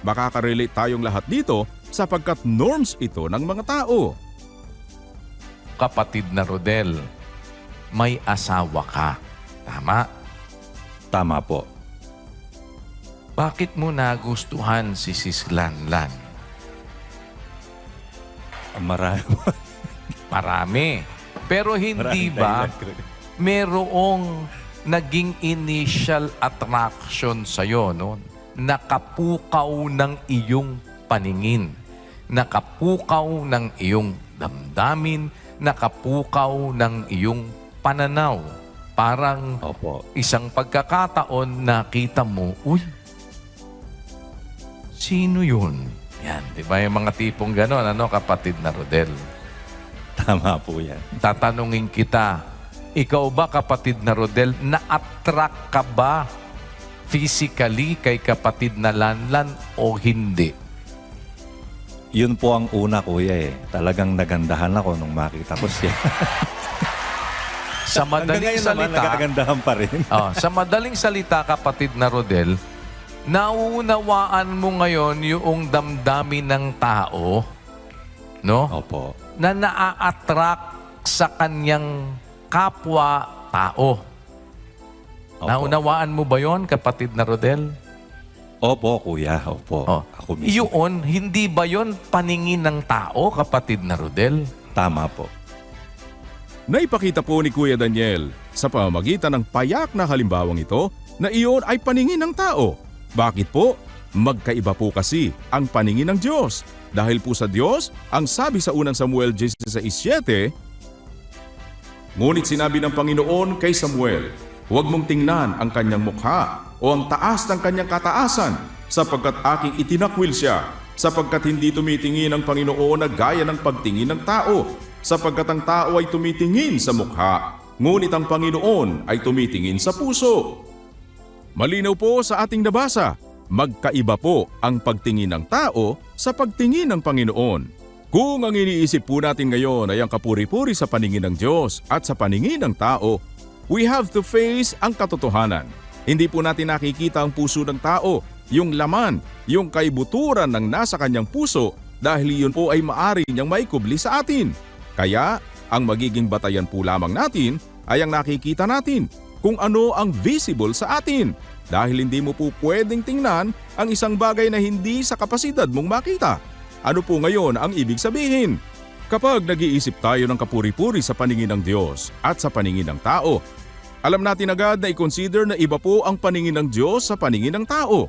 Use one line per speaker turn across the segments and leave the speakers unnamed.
Makaka-relate tayong lahat dito sapagkat norms ito ng mga tao.
Kapatid na Rodel, may asawa ka. Tama?
Tama po.
Bakit mo nagustuhan si Sis Lanlan?
Marami.
Marami. Pero hindi ba merong naging initial attraction sa'yo, no? Nakapukaw ng iyong paningin. Nakapukaw ng iyong damdamin. Nakapukaw ng iyong pananaw. Parang
Opo.
isang pagkakataon nakita mo, uy, sino yun? Yan, di ba yung mga tipong gano'n, ano, kapatid na Rodel?
Tama po yan.
Tatanungin kita, ikaw ba, kapatid na Rodel, na-attract ka ba physically kay kapatid na Lanlan o hindi?
Yun po ang una, kuya eh. Talagang nagandahan ako nung makita ko siya.
Sa
Hanggang
madaling
ngayon naman,
salita,
nagagandahan pa rin.
sa madaling salita, kapatid na Rodel, nauunawaan mo ngayon yung damdamin ng tao, no?
Opo.
Na naa-attract sa kanyang kapwa-tao.
Opo.
Naunawaan mo ba yon, kapatid na Rodel?
Opo, kuya. Opo.
Oh.
Ako mismo.
Iyon, hindi ba yon paningin ng tao, kapatid na Rodel?
Tama po.
Naipakita po ni Kuya Daniel sa pamamagitan ng payak na halimbawang ito na iyon ay paningin ng tao. Bakit po? Magkaiba po kasi ang paningin ng Diyos. Dahil po sa Diyos, ang sabi sa unang Samuel 16:7, ngunit sinabi ng Panginoon kay Samuel, huwag mong tingnan ang kanyang mukha o ang taas ng kanyang kataasan, sapagkat aking itinakwil siya, sapagkat hindi tumitingin ang Panginoon na gaya ng pagtingin ng tao, sapagkat ang tao ay tumitingin sa mukha, ngunit ang Panginoon ay tumitingin sa puso. Malinaw po sa ating nabasa, magkaiba po ang pagtingin ng tao sa pagtingin ng Panginoon. Kung ang iniisip po natin ngayon ay ang kapuri-puri sa paningin ng Diyos at sa paningin ng tao, we have to face ang katotohanan. Hindi po natin nakikita ang puso ng tao, yung laman, yung kaibuturan ng nasa kanyang puso dahil iyon po ay maari niyang maikubli sa atin. Kaya, ang magiging batayan po lamang natin ay ang nakikita natin kung ano ang visible sa atin. Dahil hindi mo po pwedeng tingnan ang isang bagay na hindi sa kapasidad mong makita. Ano po ngayon ang ibig sabihin? Kapag nag-iisip tayo ng kapuri-puri sa paningin ng Diyos at sa paningin ng tao, alam natin agad na i-consider na iba po ang paningin ng Diyos sa paningin ng tao.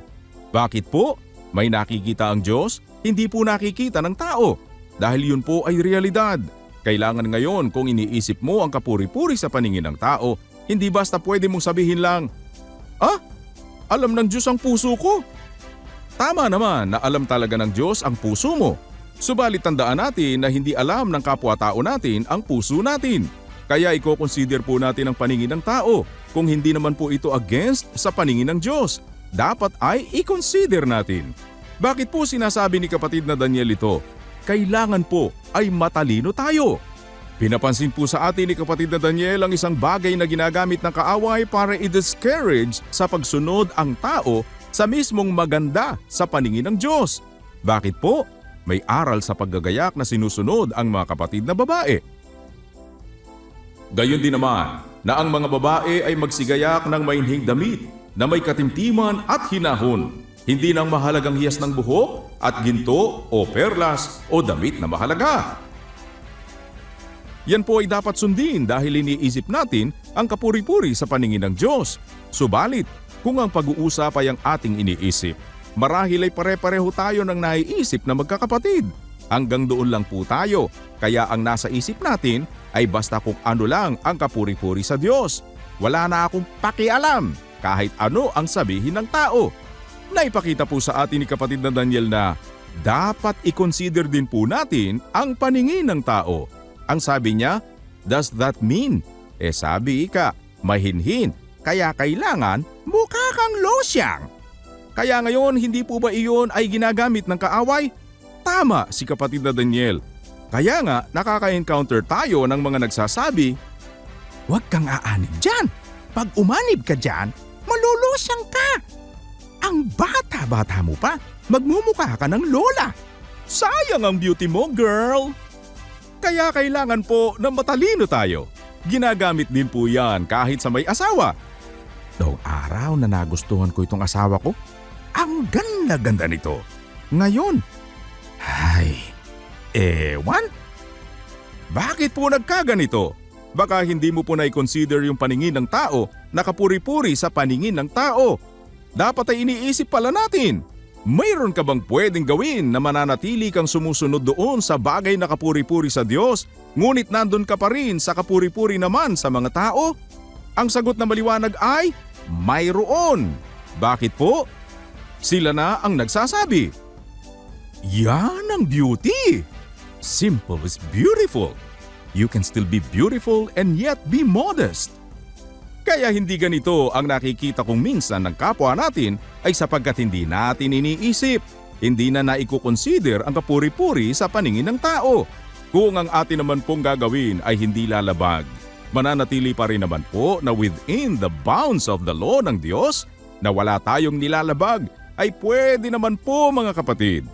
Bakit po? May nakikita ang Diyos, hindi po nakikita ng tao. Dahil yun po ay realidad. Kailangan ngayon kung iniisip mo ang kapuri-puri sa paningin ng tao, hindi basta pwede mong sabihin lang, alam ng Diyos ang puso ko. Tama naman na alam talaga ng Diyos ang puso mo. Subalit tandaan natin na hindi alam ng kapwa-tao natin ang puso natin. Kaya i-consider po natin ang paningin ng tao kung hindi naman po ito against sa paningin ng Diyos. Dapat ay i-consider natin. Bakit po sinasabi ni kapatid na Daniel ito? Kailangan po ay matalino tayo. Pinapansin po sa atin ni kapatid na Daniel ang isang bagay na ginagamit ng kaaway para i-discourage sa pagsunod ang tao sa mismong maganda sa paningin ng Diyos. Bakit po? May aral sa paggagayak na sinusunod ang mga kapatid na babae. Gayon din naman na ang mga babae ay magsigayak ng mainhing damit na may katimtiman at hinahon, hindi ng mahalagang hiyas ng buhok at ginto o perlas o damit na mahalaga. Yan po ay dapat sundin dahil iniisip natin ang kapuri-puri sa paningin ng Diyos. Subalit, kung ang pag-uusap ay ang ating iniisip, marahil ay pare-pareho tayo ng naiisip na magkakapatid. Hanggang doon lang po tayo, kaya ang nasa isip natin ay basta kung ano lang ang kapuri-puri sa Diyos. Wala na akong pakialam kahit ano ang sabihin ng tao. Naipakita po sa atin ni kapatid na Daniel na dapat i-consider din po natin ang paningin ng tao. Ang sabi niya, does that mean? Sabi ika, mahinhin, kaya kailangan mukha kang losyang. Kaya ngayon, hindi po ba iyon ay ginagamit ng kaaway? Tama si kapatid na Daniel. Kaya nga, nakaka-encounter tayo ng mga nagsasabi, huwag kang aanib dyan. Pag umanib ka dyan, malulusyang ka. Ang bata-bata mo pa, magmumukha ka ng lola. Sayang ang beauty mo, girl. Kaya kailangan po na matalino tayo. Ginagamit din po yan kahit sa may asawa. Noong araw na nagustuhan ko itong asawa ko, ang ganda-ganda nito. Ngayon, ewan? Bakit po nagkaganito? Baka hindi mo po na-consider yung paningin ng tao na kapuri-puri sa paningin ng tao. Dapat ay iniisip pala natin. Mayroon ka bang pwedeng gawin na mananatili kang sumusunod doon sa bagay na kapuri-puri sa Diyos, ngunit nandun ka pa rin sa kapuri-puri naman sa mga tao? Ang sagot na maliwanag ay, mayroon. Bakit po? Sila na ang nagsasabi. Yan ang beauty. Simple is beautiful. You can still be beautiful and yet be modest. Kaya hindi ganito ang nakikita kong minsan ng kapwa natin ay sapagkat hindi natin iniisip. Hindi na naiko-consider ang kapuri-puri sa paningin ng tao. Kung ang atin naman pong gagawin ay hindi lalabag, mananatili pa rin naman po na within the bounds of the law ng Diyos na wala tayong nilalabag ay pwede naman po mga kapatid.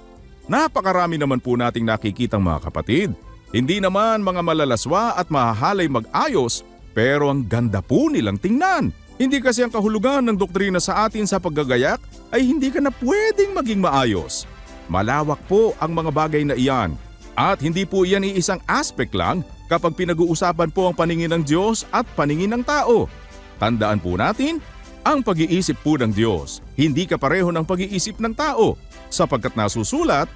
Napakarami naman po nating nakikitang mga kapatid. Hindi naman mga malalaswa at mahahalay mag-ayos pero ang ganda po nilang tingnan. Hindi kasi ang kahulugan ng doktrina sa atin sa paggagayak ay hindi ka na pwedeng maging maayos. Malawak po ang mga bagay na iyan. At hindi po iyan iisang aspect lang kapag pinag-uusapan po ang paningin ng Diyos at paningin ng tao. Tandaan po natin, ang pag-iisip po ng Diyos hindi kapareho ng pag-iisip ng tao sapagkat nasusulat,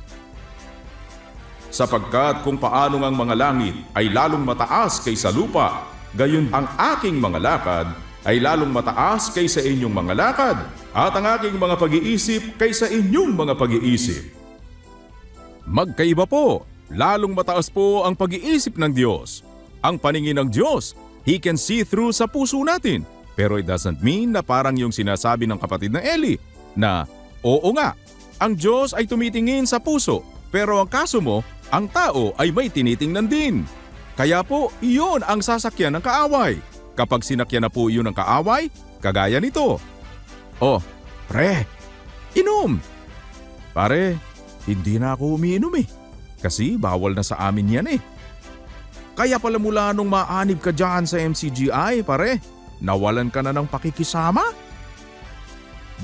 sapagkat kung paano ngang mga langit ay lalong mataas kaysa lupa, gayon ang aking mga lakad ay lalong mataas kaysa inyong mga lakad, at ang aking mga pag-iisip kaysa inyong mga pag-iisip. Magkaiba po, lalong mataas po ang pag-iisip ng Diyos. Ang paningin ng Diyos, He can see through sa puso natin. Pero it doesn't mean na parang yung sinasabi ng kapatid na Eli, na oo nga, ang Diyos ay tumitingin sa puso, pero ang kaso mo, ang tao ay may tinitingnan din. Kaya po, iyon ang sasakyan ng kaaway. Kapag sinakyan na po iyon ng kaaway, kagaya nito. Oh, pre, inom. Pare, hindi na ako umiinom kasi bawal na sa amin yan Kaya pala mula nung maanib ka dyan sa MCGI, pare, nawalan ka na ng pakikisama?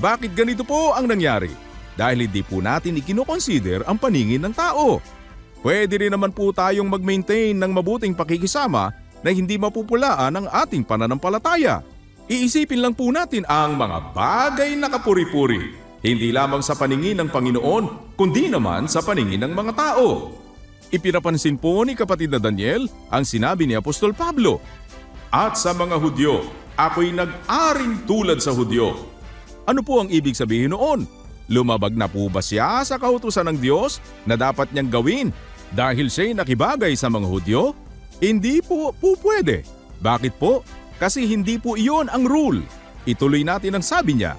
Bakit ganito po ang nangyari? Dahil hindi po natin ikinoconsider ang paningin ng tao. Pwede rin naman po tayong mag-maintain ng mabuting pakikisama na hindi mapupulaan ang ating pananampalataya. Iisipin lang po natin ang mga bagay na kapuri-puri, hindi lamang sa paningin ng Panginoon, kundi naman sa paningin ng mga tao. Ipinapansin po ni kapatid na Daniel ang sinabi ni Apostol Pablo, "At sa mga Hudyo, ako'y nag-aring tulad sa Hudyo." Ano po ang ibig sabihin noon? Lumabag na po ba siya sa kautusan ng Diyos na dapat niyang gawin dahil siya'y nakibagay sa mga Hudyo? Hindi po pwede. Bakit po? Kasi hindi po iyon ang rule. Ituloy natin ang sabi niya.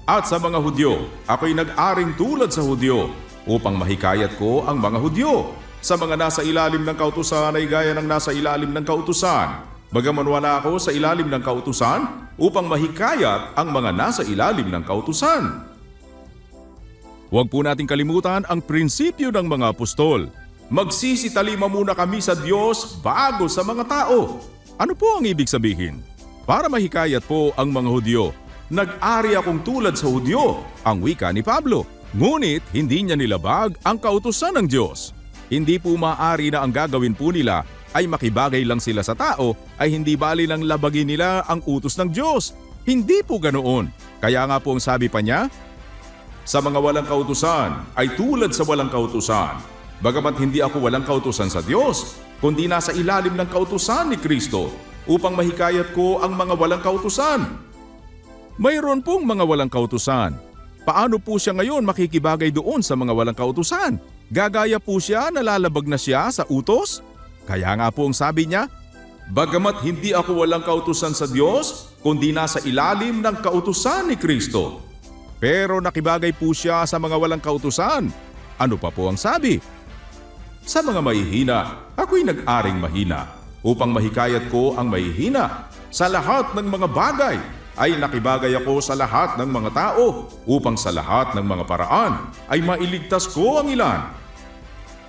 "At sa mga Hudyo, ako'y nag-aring tulad sa Hudyo upang mahikayat ko ang mga Hudyo. Sa mga nasa ilalim ng kautusan ay gaya ng nasa ilalim ng kautusan. Bagaman wala ako sa ilalim ng kautusan upang mahikayat ang mga nasa ilalim ng kautusan." Huwag po nating kalimutan ang prinsipyo ng mga apostol. Magsisitalima muna kami sa Diyos bago sa mga tao. Ano po ang ibig sabihin? Para mahikayat po ang mga Hudyo, nag-ari akong tulad sa Hudyo, ang wika ni Pablo. Ngunit hindi niya nilabag ang kautusan ng Diyos. Hindi po maaari na ang gagawin po nila ay makibagay lang sila sa tao ay hindi bali lang labagin nila ang utos ng Diyos. Hindi po ganoon. Kaya nga po ang sabi pa niya, "Sa mga walang kautusan ay tulad sa walang kautusan. Bagamat hindi ako walang kautusan sa Diyos, kundi nasa ilalim ng kautusan ni Kristo upang mahikayat ko ang mga walang kautusan." Mayroon pong mga walang kautusan. Paano po siya ngayon makikibagay doon sa mga walang kautusan? Gagaya po siya na lalabag na siya sa utos? Kaya nga po ang sabi niya, "Bagamat hindi ako walang kautusan sa Diyos, kundi nasa ilalim ng kautusan ni Kristo." Pero nakibagay po siya sa mga walang kautusan. Ano pa po ang sabi? "Sa mga mahihina, ako'y nag-aring mahina, upang mahikayat ko ang mahihina. Sa lahat ng mga bagay, ay nakibagay ako sa lahat ng mga tao upang sa lahat ng mga paraan ay mailigtas ko ang ilan.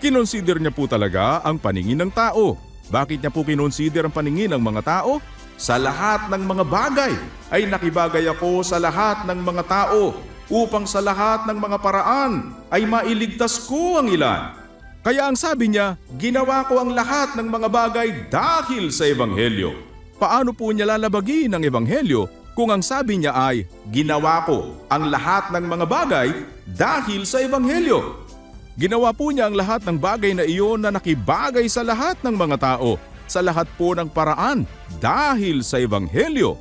Kinonsider niya po talaga ang paningin ng tao. Bakit niya po kinonsider ang paningin ng mga tao? Sa lahat ng mga bagay ay nakibagay ako sa lahat ng mga tao upang sa lahat ng mga paraan ay mailigtas ko ang ilan. Kaya ang sabi niya, ginawa ko ang lahat ng mga bagay dahil sa Ebanghelyo. Paano po niya lalabagin ang Ebanghelyo kung ang sabi niya ay, ginawa ko ang lahat ng mga bagay dahil sa Ebanghelyo? Ginawa po niya ang lahat ng bagay na iyon na nakibagay sa lahat ng mga tao, sa lahat po ng paraan dahil sa Ebanghelyo.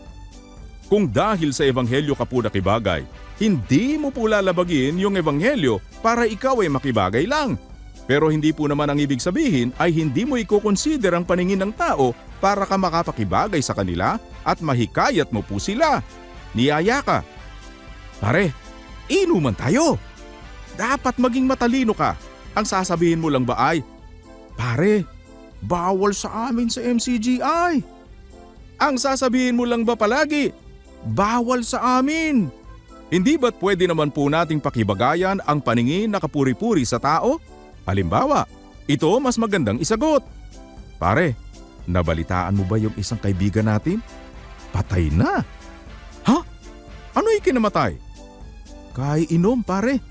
Kung dahil sa Ebanghelyo ka po nakibagay, hindi mo po lalabagin yung Ebanghelyo para ikaw ay makibagay lang. Pero hindi po naman ang ibig sabihin ay hindi mo i-consider ang paningin ng tao para ka makapakibagay sa kanila at mahikayat mo po sila. Niyaya ka. Pare, inuman tayo. Dapat maging matalino ka. Ang sasabihin mo lang ba ay, pare, bawal sa amin sa MCGI. Ang sasabihin mo lang ba palagi, bawal sa amin. Hindi ba't pwede naman po nating pakibagayan ang paningin na kapuri-puri sa tao? Halimbawa, ito mas magandang isagot. Pare, nabalitaan mo ba yung isang kaibigan natin? Patay na. Ha? Ano ikinamatay? Kaiinom pare.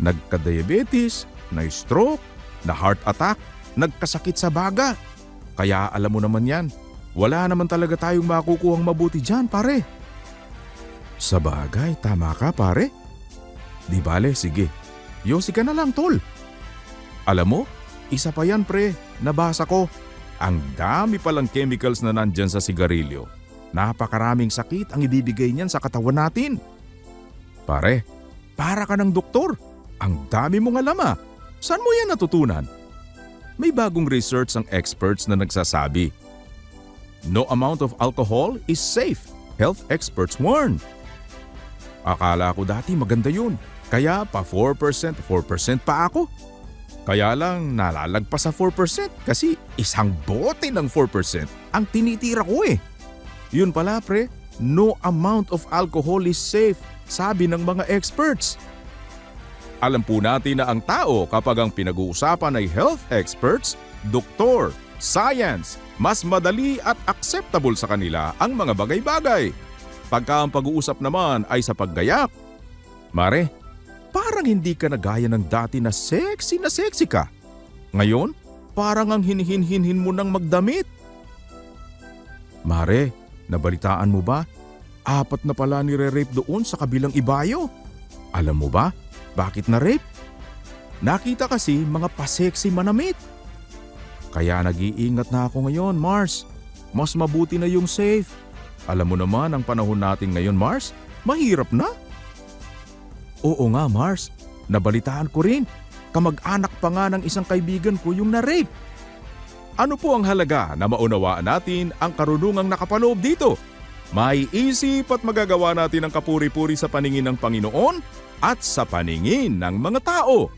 Nagka-diabetes, na-stroke, na-heart attack, nagkasakit sa baga. Kaya alam mo naman yan, wala naman talaga tayong makukuhang mabuti dyan pare. Sa bagay, tama ka pare. Di bale, sige. Yosi ka na lang tol. Alam mo, isa pa yan pre, nabasa ko. Ang dami palang chemicals na nandyan sa sigarilyo. Napakaraming sakit ang ibibigay niyan sa katawan natin. Pare, para ka ng doktor. Ang dami mong alam ah. Saan mo yan natutunan? May bagong research ang experts na nagsasabi. No amount of alcohol is safe, health experts warn. Akala ko dati maganda yun. Kaya pa 4% pa ako. Kaya lang nalalagpas sa 4% kasi isang bote ng 4% ang tinitira ko eh. Yun pala pre, no amount of alcohol is safe, sabi ng mga experts. Alam po natin na ang tao kapag ang pinag-uusapan ay health experts, doktor, science, mas madali at acceptable sa kanila ang mga bagay-bagay. Pagka ang pag-uusap naman ay sa paggayak, mare, parang hindi ka na gaya ng dati na sexy ka. Ngayon, parang ang hinihinhin mo nang magdamit. Mare, nabalitaan mo ba? 4 na pala nire-rape doon sa kabilang ibayo. Alam mo ba, bakit na-rape? Nakita kasi mga pa-sexy manamit. Kaya nag-iingat na ako ngayon, Mars. Mas mabuti na yung safe. Alam mo naman ang panahon natin ngayon, Mars, mahirap na. Oo nga, Mars. Nabalitaan ko rin. Kamag-anak pa nga ng isang kaibigan ko yung na-rape. Ano po ang halaga na maunawaan natin ang karunungang nakapaloob dito? May isip at magagawa natin ang kapuri-puri sa paningin ng Panginoon at sa paningin ng mga tao.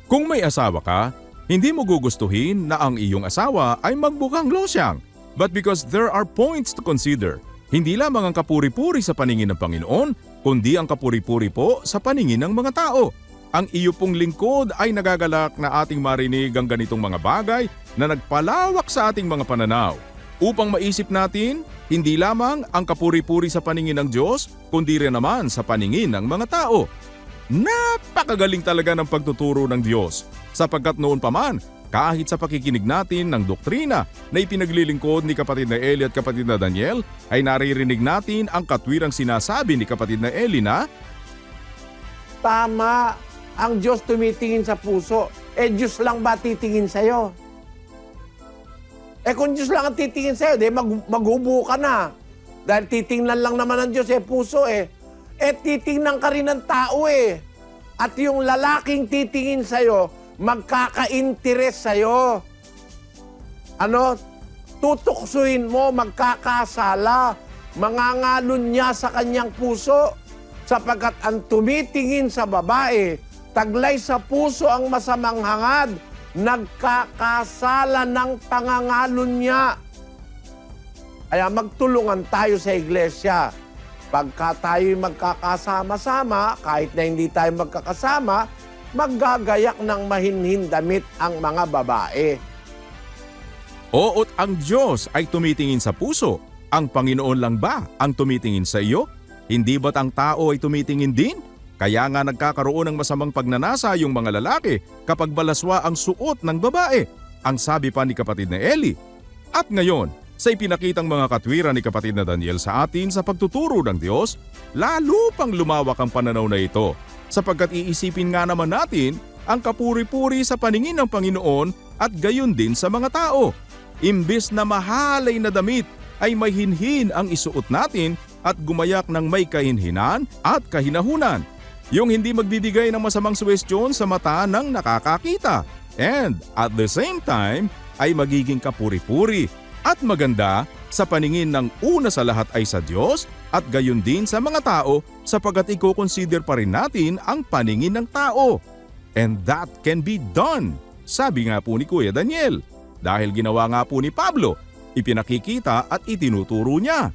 Kung may asawa ka, hindi mo gugustuhin na ang iyong asawa ay magbukang losyang. But because there are points to consider, hindi lamang ang kapuri-puri sa paningin ng Panginoon, kundi ang kapuri-puri po sa paningin ng mga tao. Ang iyo pong lingkod ay nagagalak na ating marinig ang ganitong mga bagay na nagpalawak sa ating mga pananaw. Upang maisip natin, hindi lamang ang kapuri-puri sa paningin ng Diyos, kundi rin naman sa paningin ng mga tao. Napakagaling talaga ng pagtuturo ng Diyos, sapagkat noon pa man, kahit sa pakikinig natin ng doktrina na ipinaglilingkod ni kapatid na Eli at kapatid na Daniel, ay naririnig natin ang katwirang sinasabi ni kapatid na Eli na,
tama, ang Diyos tumitingin sa puso. Diyos lang ba titingin sa'yo? Kung Diyos lang ang titingin sa'yo, maghubo ka na. Dahil titingnan lang naman ng Diyos puso titingnan ka rin ng tao At yung lalaking titingin sa'yo, magkaka-interes sa'yo. Tutuksuin mo, magkakasala. Mangangalon niya sa kanyang puso. Sapagkat ang tumitingin sa babae, taglay sa puso ang masamang hangad, nagkakasala ng pangangalon niya. Kaya magtulungan tayo sa iglesia. pagka tayo'y magkakasama-sama, kahit na hindi tayo magkakasama, maggagayak ng mahinhin damit ang mga babae.
Oo't ang Diyos ay tumitingin sa puso. Ang Panginoon lang ba ang tumitingin sa iyo? Hindi ba't ang tao ay tumitingin din? Kaya nga nagkakaroon ng masamang pagnanasa yung mga lalaki kapag balaswa ang suot ng babae, ang sabi pa ni kapatid na Eli. At ngayon, sa ipinakitang mga katwiran ni kapatid na Daniel sa atin sa pagtuturo ng Diyos, lalo pang lumawak ang pananaw na ito, sapagkat iisipin nga naman natin ang kapuri-puri sa paningin ng Panginoon at gayon din sa mga tao. Imbes na mahalay na damit ay may hinhin ang isuot natin at gumayak ng may kahinhinan at kahinahunan. Yung hindi magbibigay ng masamang suwestyon sa mata ng nakakakita. And at the same time ay magiging kapuri-puri at maganda sa paningin ng una sa lahat ay sa Diyos at gayon din sa mga tao sapagkat i-consider pa rin natin ang paningin ng tao. And that can be done, sabi nga po ni Kuya Daniel. Dahil ginawa nga po ni Pablo, ipinakikita at itinuturo niya.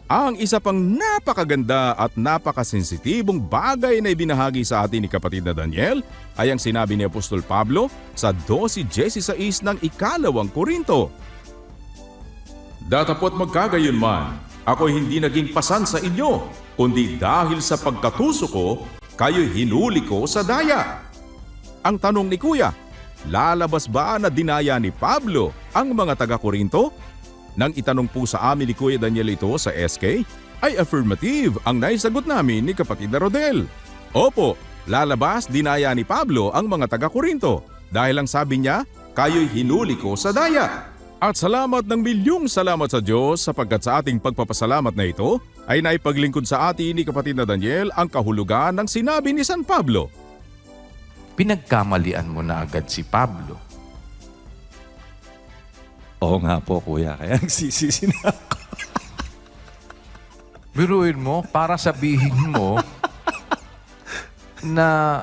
Ang isa pang napakaganda at napakasensitibong bagay na ibinahagi sa atin ni kapatid na Daniel ay ang sinabi ni Apostol Pablo sa 12:16 ng 2 Korinto. Datapot magkagayon man, ako'y hindi naging pasan sa inyo, kundi dahil sa pagkatuso ko, kayo'y hinuli ko sa daya. Ang tanong ni Kuya, lalabas ba na dinaya ni Pablo ang mga taga-Korinto? Nang itanong po sa amin ni Kuya Daniel ito sa SK, ay affirmative ang naisagot namin ni kapatid na Rodel. Opo, lalabas dinaya ni Pablo ang mga taga-Korinto dahil ang sabi niya, kayo'y hinuli ko sa daya. At salamat ng milyong salamat sa Diyos sapagkat sa ating pagpapasalamat na ito ay naipaglingkod sa atin ni kapatid na Daniel ang kahulugan ng sinabi ni San Pablo.
Pinagkamalian mo na agad si Pablo.
Oo nga po, kuya. Kaya nagsisisi na ako.
Biruin mo para sabihin mo na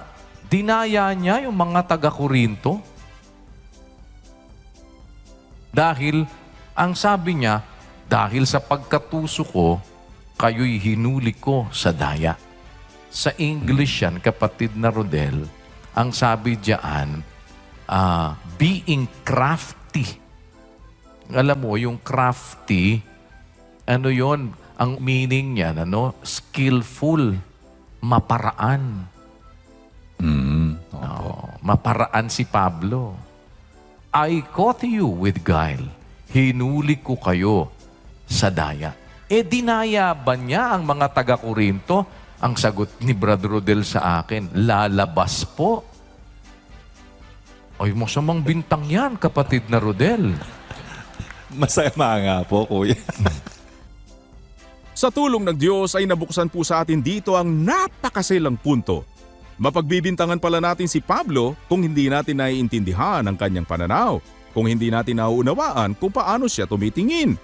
dinaya niya yung mga taga-Korinto. Dahil, ang sabi niya, dahil sa pagkatuso ko, kayo'y hinuli ko sa daya. Sa English yan, kapatid na Rodel, ang sabi diyan, being crafty. Alam mo, yung crafty, ano yon? Ang meaning niyan, skillful, maparaan. Maparaan si Pablo. I caught you with guile. Hinuli ko kayo sa daya. Dinaya ba niya ang mga taga-Korinto? Ang sagot ni Brother Rodel sa akin, lalabas po. Ay, masamang bintang yan, kapatid na Rodel.
Masama nga po, kuya.
Sa tulong ng Diyos ay nabuksan po sa atin dito ang napakasilang punto. Mapagbibintangan pala natin si Pablo kung hindi natin naiintindihan ang kanyang pananaw, kung hindi natin nauunawaan kung paano siya tumitingin.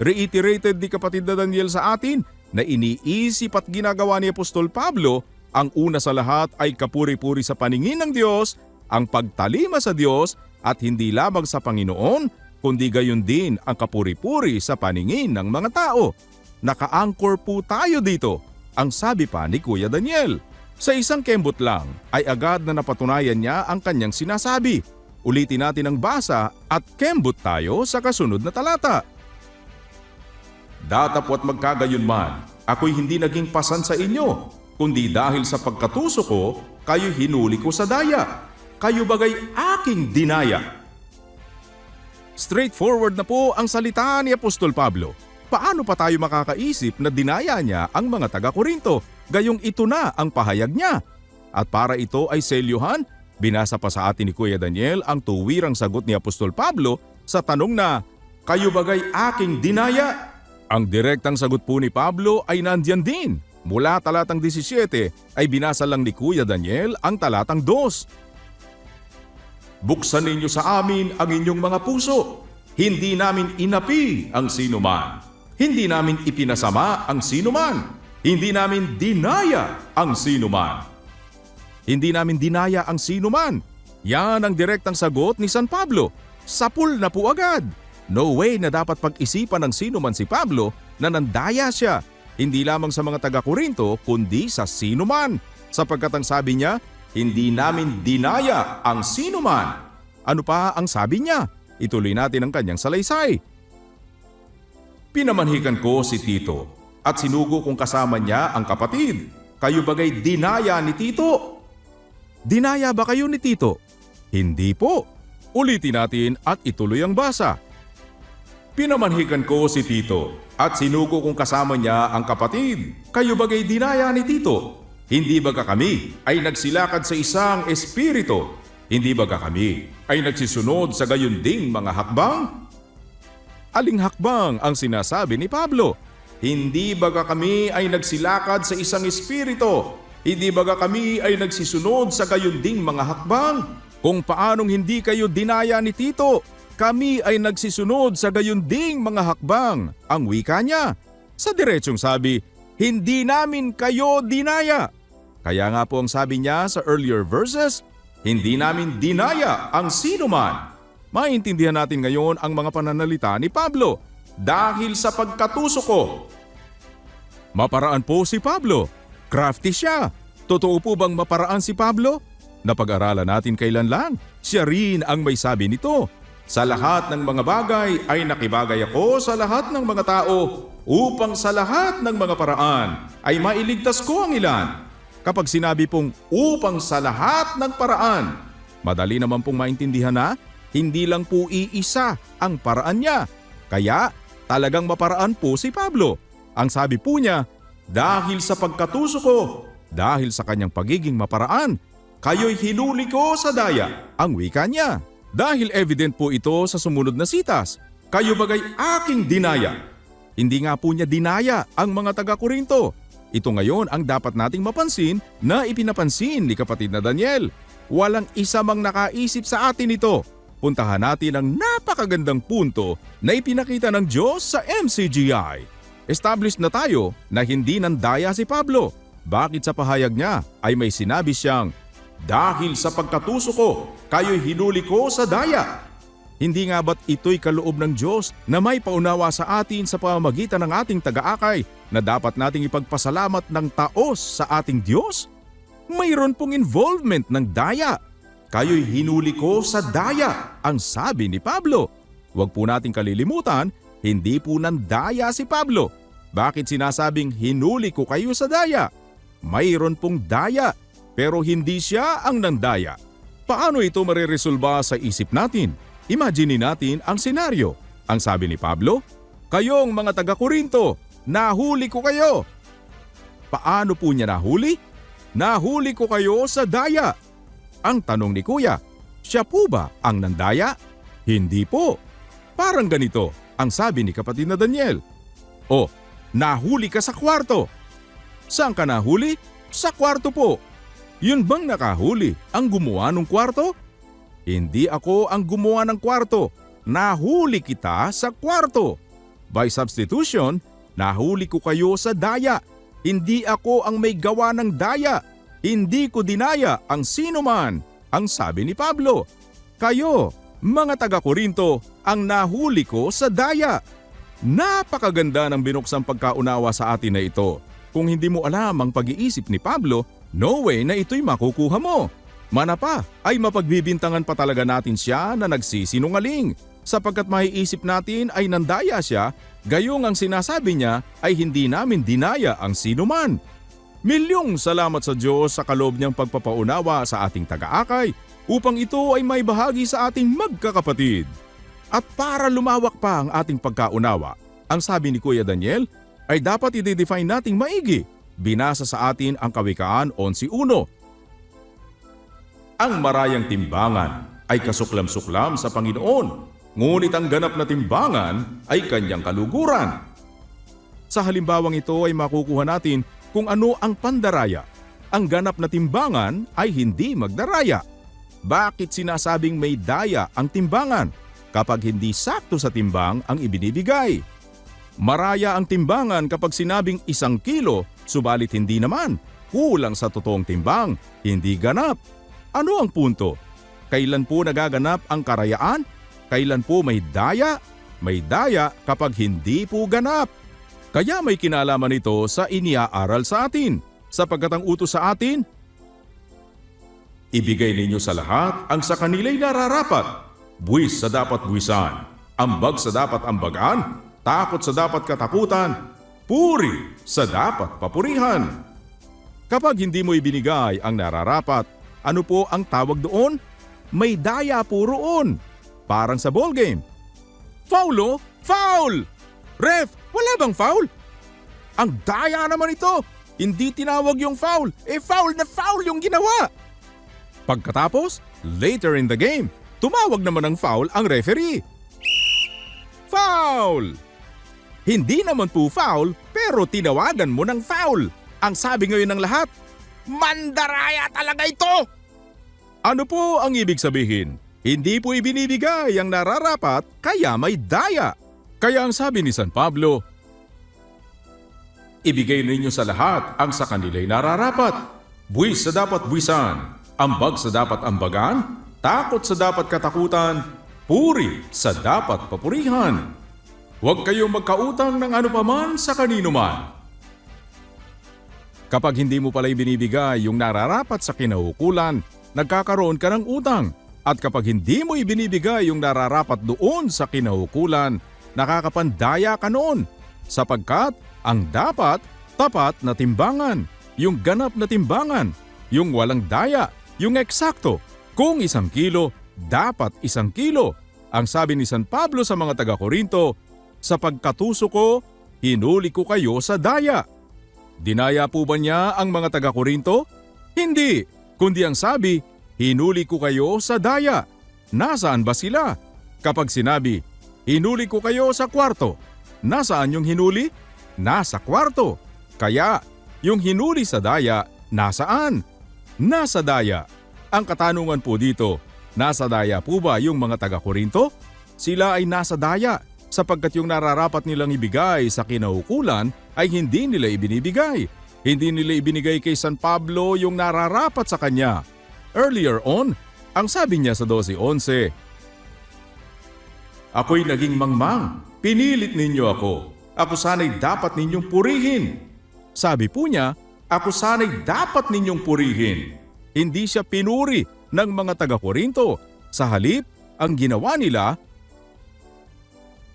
Reiterated ni kapatid na Daniel sa atin na iniisip at ginagawa ni Apostol Pablo ang una sa lahat ay kapuri-puri sa paningin ng Diyos, ang pagtalima sa Diyos at hindi lamang sa Panginoon, kundi gayon din ang kapuri-puri sa paningin ng mga tao. Naka-anchor po tayo dito, ang sabi pa ni Kuya Daniel. Sa isang kembot lang ay agad na napatunayan niya ang kanyang sinasabi. Ulitin natin ang basa at kembot tayo sa kasunod na talata. Datapwat magkagayon man, ako'y hindi naging pasan sa inyo, kundi dahil sa pagkatuso ko, kayo'y hinuli ko sa daya. Kayo bagay aking dinaya. Straightforward na po ang salita ni Apostol Pablo. Paano pa tayo makakaisip na dinaya niya ang mga taga-Korinto? Gayong ito na ang pahayag niya. At para ito ay selyuhan, binasa pa sa atin ni Kuya Daniel ang tuwirang sagot ni Apostol Pablo sa tanong na, kayo bagay aking dinaya? Ang direktang sagot po ni Pablo ay nandiyan din. Mula talatang 17 ay binasa lang ni Kuya Daniel ang talatang 2. Buksan ninyo sa amin ang inyong mga puso. Hindi namin inapi ang sinuman. Hindi namin ipinasama ang sinuman. Hindi namin dinaya ang sinuman. Hindi namin dinaya ang sinuman. Yan ang direktang sagot ni San Pablo. Sapul na po agad. No way na dapat pag-isipan ng sinuman si Pablo na nandaya siya. Hindi lamang sa mga taga-Korinto kundi sa sino man. Sapagkat ang sabi niya, hindi namin dinaya ang sino man. Ano pa ang sabi niya? Ituloy natin ang kanyang salaysay. Pinamanhikan ko si Tito at sinugo kong kasama niya ang kapatid. Kayo bagay dinaya ni Tito? Dinaya ba kayo ni Tito? Hindi po. Ulitin natin at ituloy ang basa. Pinamanhikan ko si Tito at sinugo kong kasama niya ang kapatid. Kayo bagay dinaya ni Tito? Hindi baga kami ay nagsilakad sa isang espiritu? Hindi baga kami ay nagsisunod sa gayunding mga hakbang? Aling hakbang ang sinasabi ni Pablo? Hindi baga kami ay nagsilakad sa isang espiritu? Hindi baga kami ay nagsisunod sa gayunding mga hakbang? Kung paanong hindi kayo dinaya ni Tito, kami ay nagsisunod sa gayunding mga hakbang. Ang wika niya. Sa diretsong sabi, hindi namin kayo dinaya. Kaya nga po ang sabi niya sa earlier verses, hindi namin dinaya ang sino man. Maintindihan natin ngayon ang mga pananalita ni Pablo dahil sa pagkatuso ko. Maparaan po si Pablo. Crafty siya. Totoo po bang maparaan si Pablo? Napag-aralan natin kailan lang. Siya rin ang may sabi nito. Sa lahat ng mga bagay ay nakibagay ako sa lahat ng mga tao upang sa lahat ng mga paraan ay mailigtas ko ang ilan. Kapag sinabi pong upang sa lahat ng paraan, madali naman pong maintindihan na hindi lang po iisa ang paraan niya. Kaya talagang maparaan po si Pablo. Ang sabi po niya, dahil sa pagkatuso ko, dahil sa kanyang pagiging maparaan, kayo'y hinuli ko sa daya. Ang wika niya. Dahil evident po ito sa sumunod na sitas, kayo bagay aking dinaya. Hindi nga po niya dinaya ang mga taga-Korinto. Ito ngayon ang dapat nating mapansin na ipinapansin ni kapatid na Daniel. Walang isa mang nakaisip sa atin ito. Puntahan natin ang napakagandang punto na ipinakita ng Diyos sa MCGI. Established na tayo na hindi nandaya si Pablo. Bakit sa pahayag niya ay may sinabi siyang, dahil sa pagkatuso ko, kayo'y hinuli ko sa daya. Hindi nga ba't ito'y kaloob ng Diyos na may paunawa sa atin sa pamamagitan ng ating taga-akay na dapat nating ipagpasalamat ng taos sa ating Diyos? Mayroon pong involvement ng daya. Kayo'y hinuli ko sa daya, ang sabi ni Pablo. Huwag po nating kalilimutan, hindi po nandaya si Pablo. Bakit sinasabing hinuli ko kayo sa daya? Mayroon pong daya, pero hindi siya ang nandaya. Paano ito mareresolba sa isip natin? Imagine natin ang senaryo. Ang sabi ni Pablo, kayong mga taga-Korinto, nahuli ko kayo. Paano po niya nahuli? Nahuli ko kayo sa daya. Ang tanong ni Kuya, siya po ba ang nandaya? Hindi po. Parang ganito ang sabi ni kapatid na Daniel. O, nahuli ka sa kwarto. Saan ka nahuli? Sa kwarto po. Yun bang nakahuli ang gumawa ng kwarto? Hindi ako ang gumawa ng kwarto. Nahuli kita sa kwarto. By substitution, nahuli ko kayo sa daya. Hindi ako ang may gawa ng daya. Hindi ko dinaya ang sino man. Ang sabi ni Pablo, kayo, mga taga-Korinto, ang nahuli ko sa daya. Napakaganda ng binuksang pagkaunawa sa atin na ito. Kung hindi mo alam ang pag-iisip ni Pablo, no way na ito'y makukuha mo. Mana pa ay mapagbibintangan pa talaga natin siya na nagsisinungaling sapagkat maiisip natin ay nandaya siya, gayong ang sinasabi niya ay hindi namin dinaya ang sino man. Milyong salamat sa Diyos sa kaloob niyang pagpapaunawa sa ating taga-akay upang ito ay may bahagi sa ating magkakapatid. At para lumawak pa ang ating pagkaunawa, ang sabi ni Kuya Daniel ay dapat i-define nating maigi. Binasa sa atin ang Kawikaan 11:1. Ang marayang timbangan ay kasuklam-suklam sa Panginoon, ngunit ang ganap na timbangan ay kanyang kaluguran. Sa halimbawang ito ay makukuha natin kung ano ang pandaraya. Ang ganap na timbangan ay hindi magdaraya. Bakit sinasabing may daya ang timbangan kapag hindi sakto sa timbang ang ibinibigay? Maraya ang timbangan kapag sinabing 1 kilo, subalit hindi naman. Kulang sa totoong timbang, hindi ganap. Ano ang punto? Kailan po nagaganap ang karayaan? Kailan po may daya? May daya kapag hindi po ganap. Kaya may kinalaman ito sa iniaaral sa atin, sapagkat ang utos sa atin, ibigay ninyo sa lahat ang sa kanila'y nararapat, buwis sa dapat buwisan, ambag sa dapat ambagan, takot sa dapat katakutan, puri sa dapat papurihan. Kapag hindi mo ibinigay ang nararapat, ano po ang tawag doon? May daya po roon. Parang sa ball game. Foul o? Foul! Ref, wala bang foul? Ang daya naman ito. Hindi tinawag yung foul. Foul na foul yung ginawa. Pagkatapos, later in the game, tumawag naman ng foul ang referee. Foul! Hindi naman po foul, pero tinawagan mo ng foul. Ang sabi ngayon ng lahat, mandaraya talaga ito! Ano po ang ibig sabihin? Hindi po ibinibigay ang nararapat, kaya may daya. Kaya ang sabi ni San Pablo, ibigay ninyo sa lahat ang sa kanila'y nararapat, buwis sa dapat buwisan, ambag sa dapat ambagan, takot sa dapat katakutan, puri sa dapat papurihan. Huwag kayong magkautang ng anupaman sa kanino man. Kapag hindi mo pala ibinibigay yung nararapat sa kinaukulan, nagkakaroon ka ng utang. At kapag hindi mo ibinibigay yung nararapat doon sa kinaukulan, nakakapandaya ka noon. Sapagkat ang dapat, tapat na timbangan, yung ganap na timbangan, yung walang daya, yung eksakto. Kung 1 kilo, dapat 1 kilo. Ang sabi ni San Pablo sa mga taga-Korinto, sa pagkatuso ko, hinuli ko kayo sa daya. Dinaya po ba niya ang mga taga-Korinto? Hindi, kundi ang sabi, hinuli ko kayo sa daya. Nasaan ba sila? Kapag sinabi, hinuli ko kayo sa kwarto, nasaan yung hinuli? Nasa kwarto. Kaya, yung hinuli sa daya, nasaan? Nasa daya. Ang katanungan po dito, nasa daya po ba yung mga taga-Korinto? Sila ay nasa daya, sapagkat yung nararapat nilang ibigay sa kinaukulan ay hindi nila ibinibigay. Hindi nila ibinigay kay San Pablo yung nararapat sa kanya. Earlier on, ang sabi niya sa 12:11, ako'y naging mangmang, pinilit ninyo ako. Ako sana'y dapat ninyong purihin. Sabi po niya, ako sana'y dapat ninyong purihin. Hindi siya pinuri ng mga taga-Korinto. Sa halip, ang ginawa nila,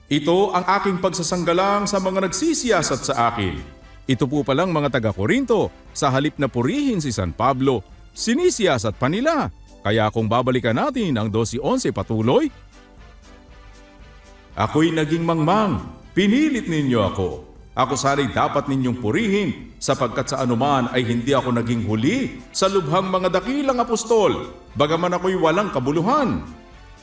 ito ang aking pagsasanggalang sa mga nagsisiyasat sa akin. Ito po palang mga taga-Korinto, sa halip na purihin si San Pablo, sinisiyasat pa nila. Kaya kung babalikan natin ang 12:11 patuloy, ako'y naging mangmang, pinilit ninyo ako. Ako sana'y dapat ninyong purihin, sapagkat sa anuman ay hindi ako naging huli sa lubhang mga dakilang apostol, bagaman ako'y walang kabuluhan.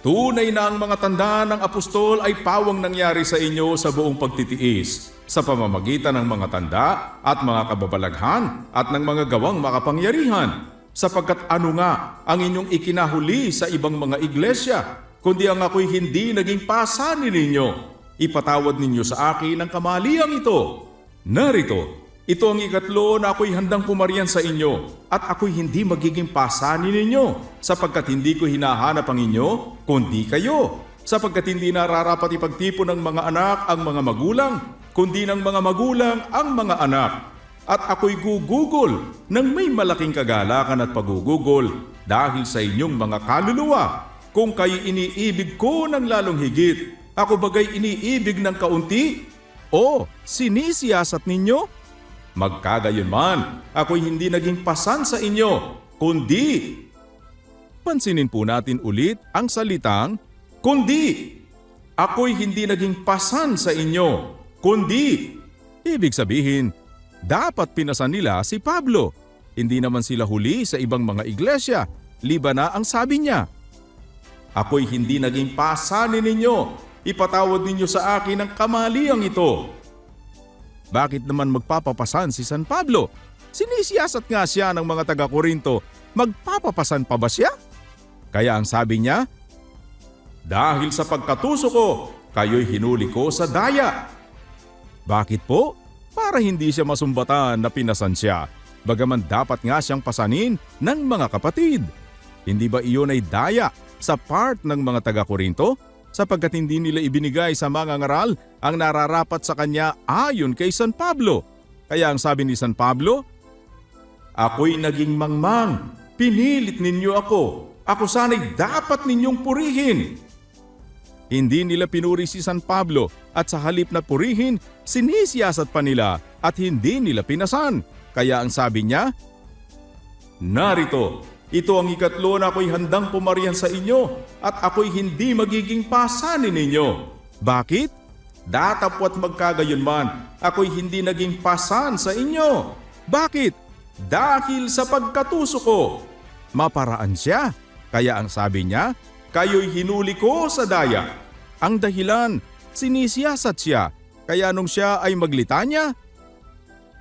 Tunay na ang mga tanda ng apostol ay pawang nangyari sa inyo sa buong pagtitiis, sa pamamagitan ng mga tanda at mga kababalaghan at ng mga gawang makapangyarihan. Sapagkat ano nga ang inyong ikinahuli sa ibang mga iglesia, kundi ang ako'y hindi naging pasanin ninyo. Ipatawad ninyo sa akin ang kamaliang ito. Narito, ito ang ikatlo na ako'y handang pumarian sa inyo at ako'y hindi magiging pasanin ninyo sapagkat hindi ko hinahanap ang inyo, kundi kayo. Sapagkat hindi nararapat ipagtipon ng mga anak ang mga magulang, kundi ng mga magulang ang mga anak. At ako'y gugugol ng may malaking kagalakan at pagugugol dahil sa inyong mga kaluluwa. Kung kayo iniibig ko ng lalong higit, ako bagay iniibig ng kaunti? O sinisiyasat ninyo? Magkagayon man, ako'y hindi naging pasan sa inyo, kundi. Pansinin po natin ulit ang salitang, kundi. Ako'y hindi naging pasan sa inyo, kundi. Ibig sabihin, dapat pinasan nila si Pablo. Hindi naman sila huli sa ibang mga iglesia, liba na ang sabi niya. Ako'y hindi naging pasanin ninyo, ipatawad ninyo sa akin ang kamaliang ito. Bakit naman magpapapasan si San Pablo? Sinisiyasat nga siya ng mga taga-Korinto, magpapapasan pa ba siya? Kaya ang sabi niya, dahil sa pagkatuso ko, kayo'y hinuli ko sa daya. Bakit po? Para hindi siya masumbatan na pinasan siya, bagaman dapat nga siyang pasanin ng mga kapatid. Hindi ba iyon ay daya sa part ng mga taga-Korinto? sapagkat hindi nila ibinigay sa mga ngaral ang nararapat sa kanya ayon kay San Pablo. Kaya ang sabi ni San Pablo, "Ako'y naging mangmang, pinilit ninyo ako. Ako sana'y dapat ninyong purihin." Hindi nila pinuri si San Pablo at sa halip na purihin, sinisiyasat pa nila at hindi nila pinasan. Kaya ang sabi niya, "Narito, ito ang ikatlo na ako'y handang pumarihan sa inyo at ako'y hindi magiging pasanin ninyo." Bakit? Datapwat magkagayon man, ako'y hindi naging pasan sa inyo. Bakit? Dahil sa pagkatuso ko. Maparaan siya. Kaya ang sabi niya, "Kayo'y hinuli ko sa daya." Ang dahilan, sinisiyasat siya. Kaya nung siya ay maglitanya,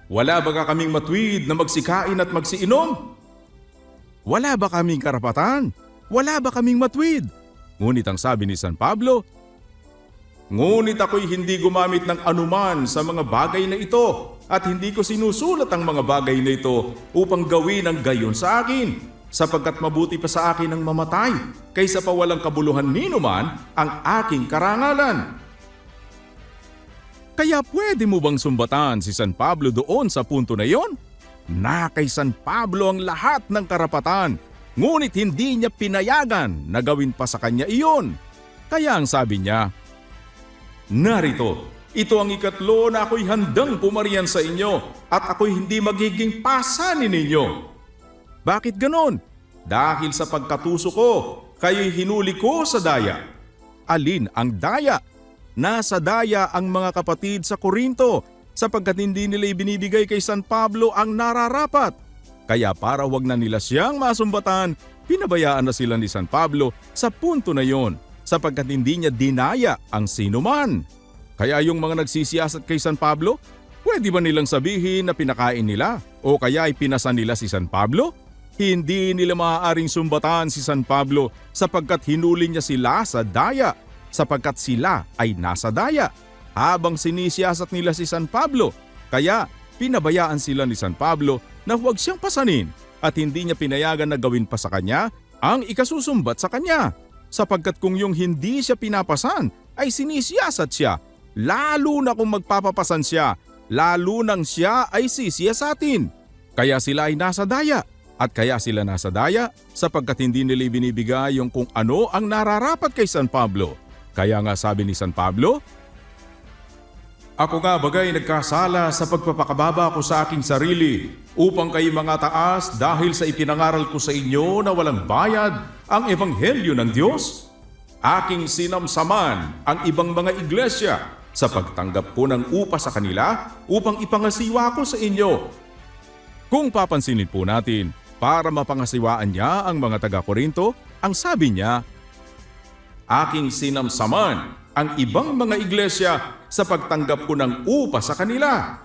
"Wala ba kaming matuwid na magsikain at magsiinom? Wala ba kaming karapatan? Wala ba kaming matuwid?" Ngunit ang sabi ni San Pablo, "Ngunit ako'y hindi gumamit ng anuman sa mga bagay na ito at hindi ko sinusulat ang mga bagay na ito upang gawin ang gayon sa akin, sapagkat mabuti pa sa akin ang mamatay kaysa pa walang kabuluhan ninuman ang aking karangalan." Kaya pwede mo bang sumbatan si San Pablo doon sa punto na yon? Na kay San Pablo ang lahat ng karapatan, ngunit hindi niya pinayagan na gawin pa sa kanya iyon. Kaya ang sabi niya, "Narito, ito ang ikatlo na ako'y handang pumarihan sa inyo at ako'y hindi magiging pasanin ninyo." Bakit ganon? Dahil sa pagkatuso ko, kayo'y hinuli ko sa daya. Alin ang daya? Nasa daya ang mga kapatid sa Korinto, sapagkat hindi nila ibinibigay kay San Pablo ang nararapat. Kaya para wag na nila siyang masumbatan, pinabayaan na sila ni San Pablo sa punto na yon, sapagkat hindi niya dinaya ang sinuman. Kaya yung mga nagsisiyasat kay San Pablo, pwede ba nilang sabihin na pinakain nila o kaya ay pinasan nila si San Pablo? Hindi nila maaaring sumbatan si San Pablo sapagkat hinuli niya sila sa daya, sapagkat sila ay nasa daya habang sinisiyasat nila si San Pablo. Kaya pinabayaan sila ni San Pablo na huwag siyang pasanin at hindi niya pinayagan na gawin pa sa kanya ang ikasusumbat sa kanya, sapagkat kung yung hindi siya pinapasan ay sinisiyasat siya, lalo na kung magpapapasan siya, lalo nang siya ay sisiyasatin. Kaya sila ay nasa daya. At kaya sila nasa daya sapagkat hindi nila ibinibigay yung kung ano ang nararapat kay San Pablo. Kaya nga sabi ni San Pablo, "Ako nga bagay nagkasala sa pagpapakababa ko sa aking sarili upang kayo mga taas dahil sa ipinangaral ko sa inyo na walang bayad ang ebanghelyo ng Diyos. Aking sinamsaman ang ibang mga iglesia sa pagtanggap ko ng upa sa kanila upang ipangasiwa ko sa inyo." Kung papansinin po natin, para mapangasiwaan niya ang mga taga-Korinto, ang sabi niya, "Aking sinamsaman ang ibang mga iglesia sa pagtanggap ko ng upa sa kanila."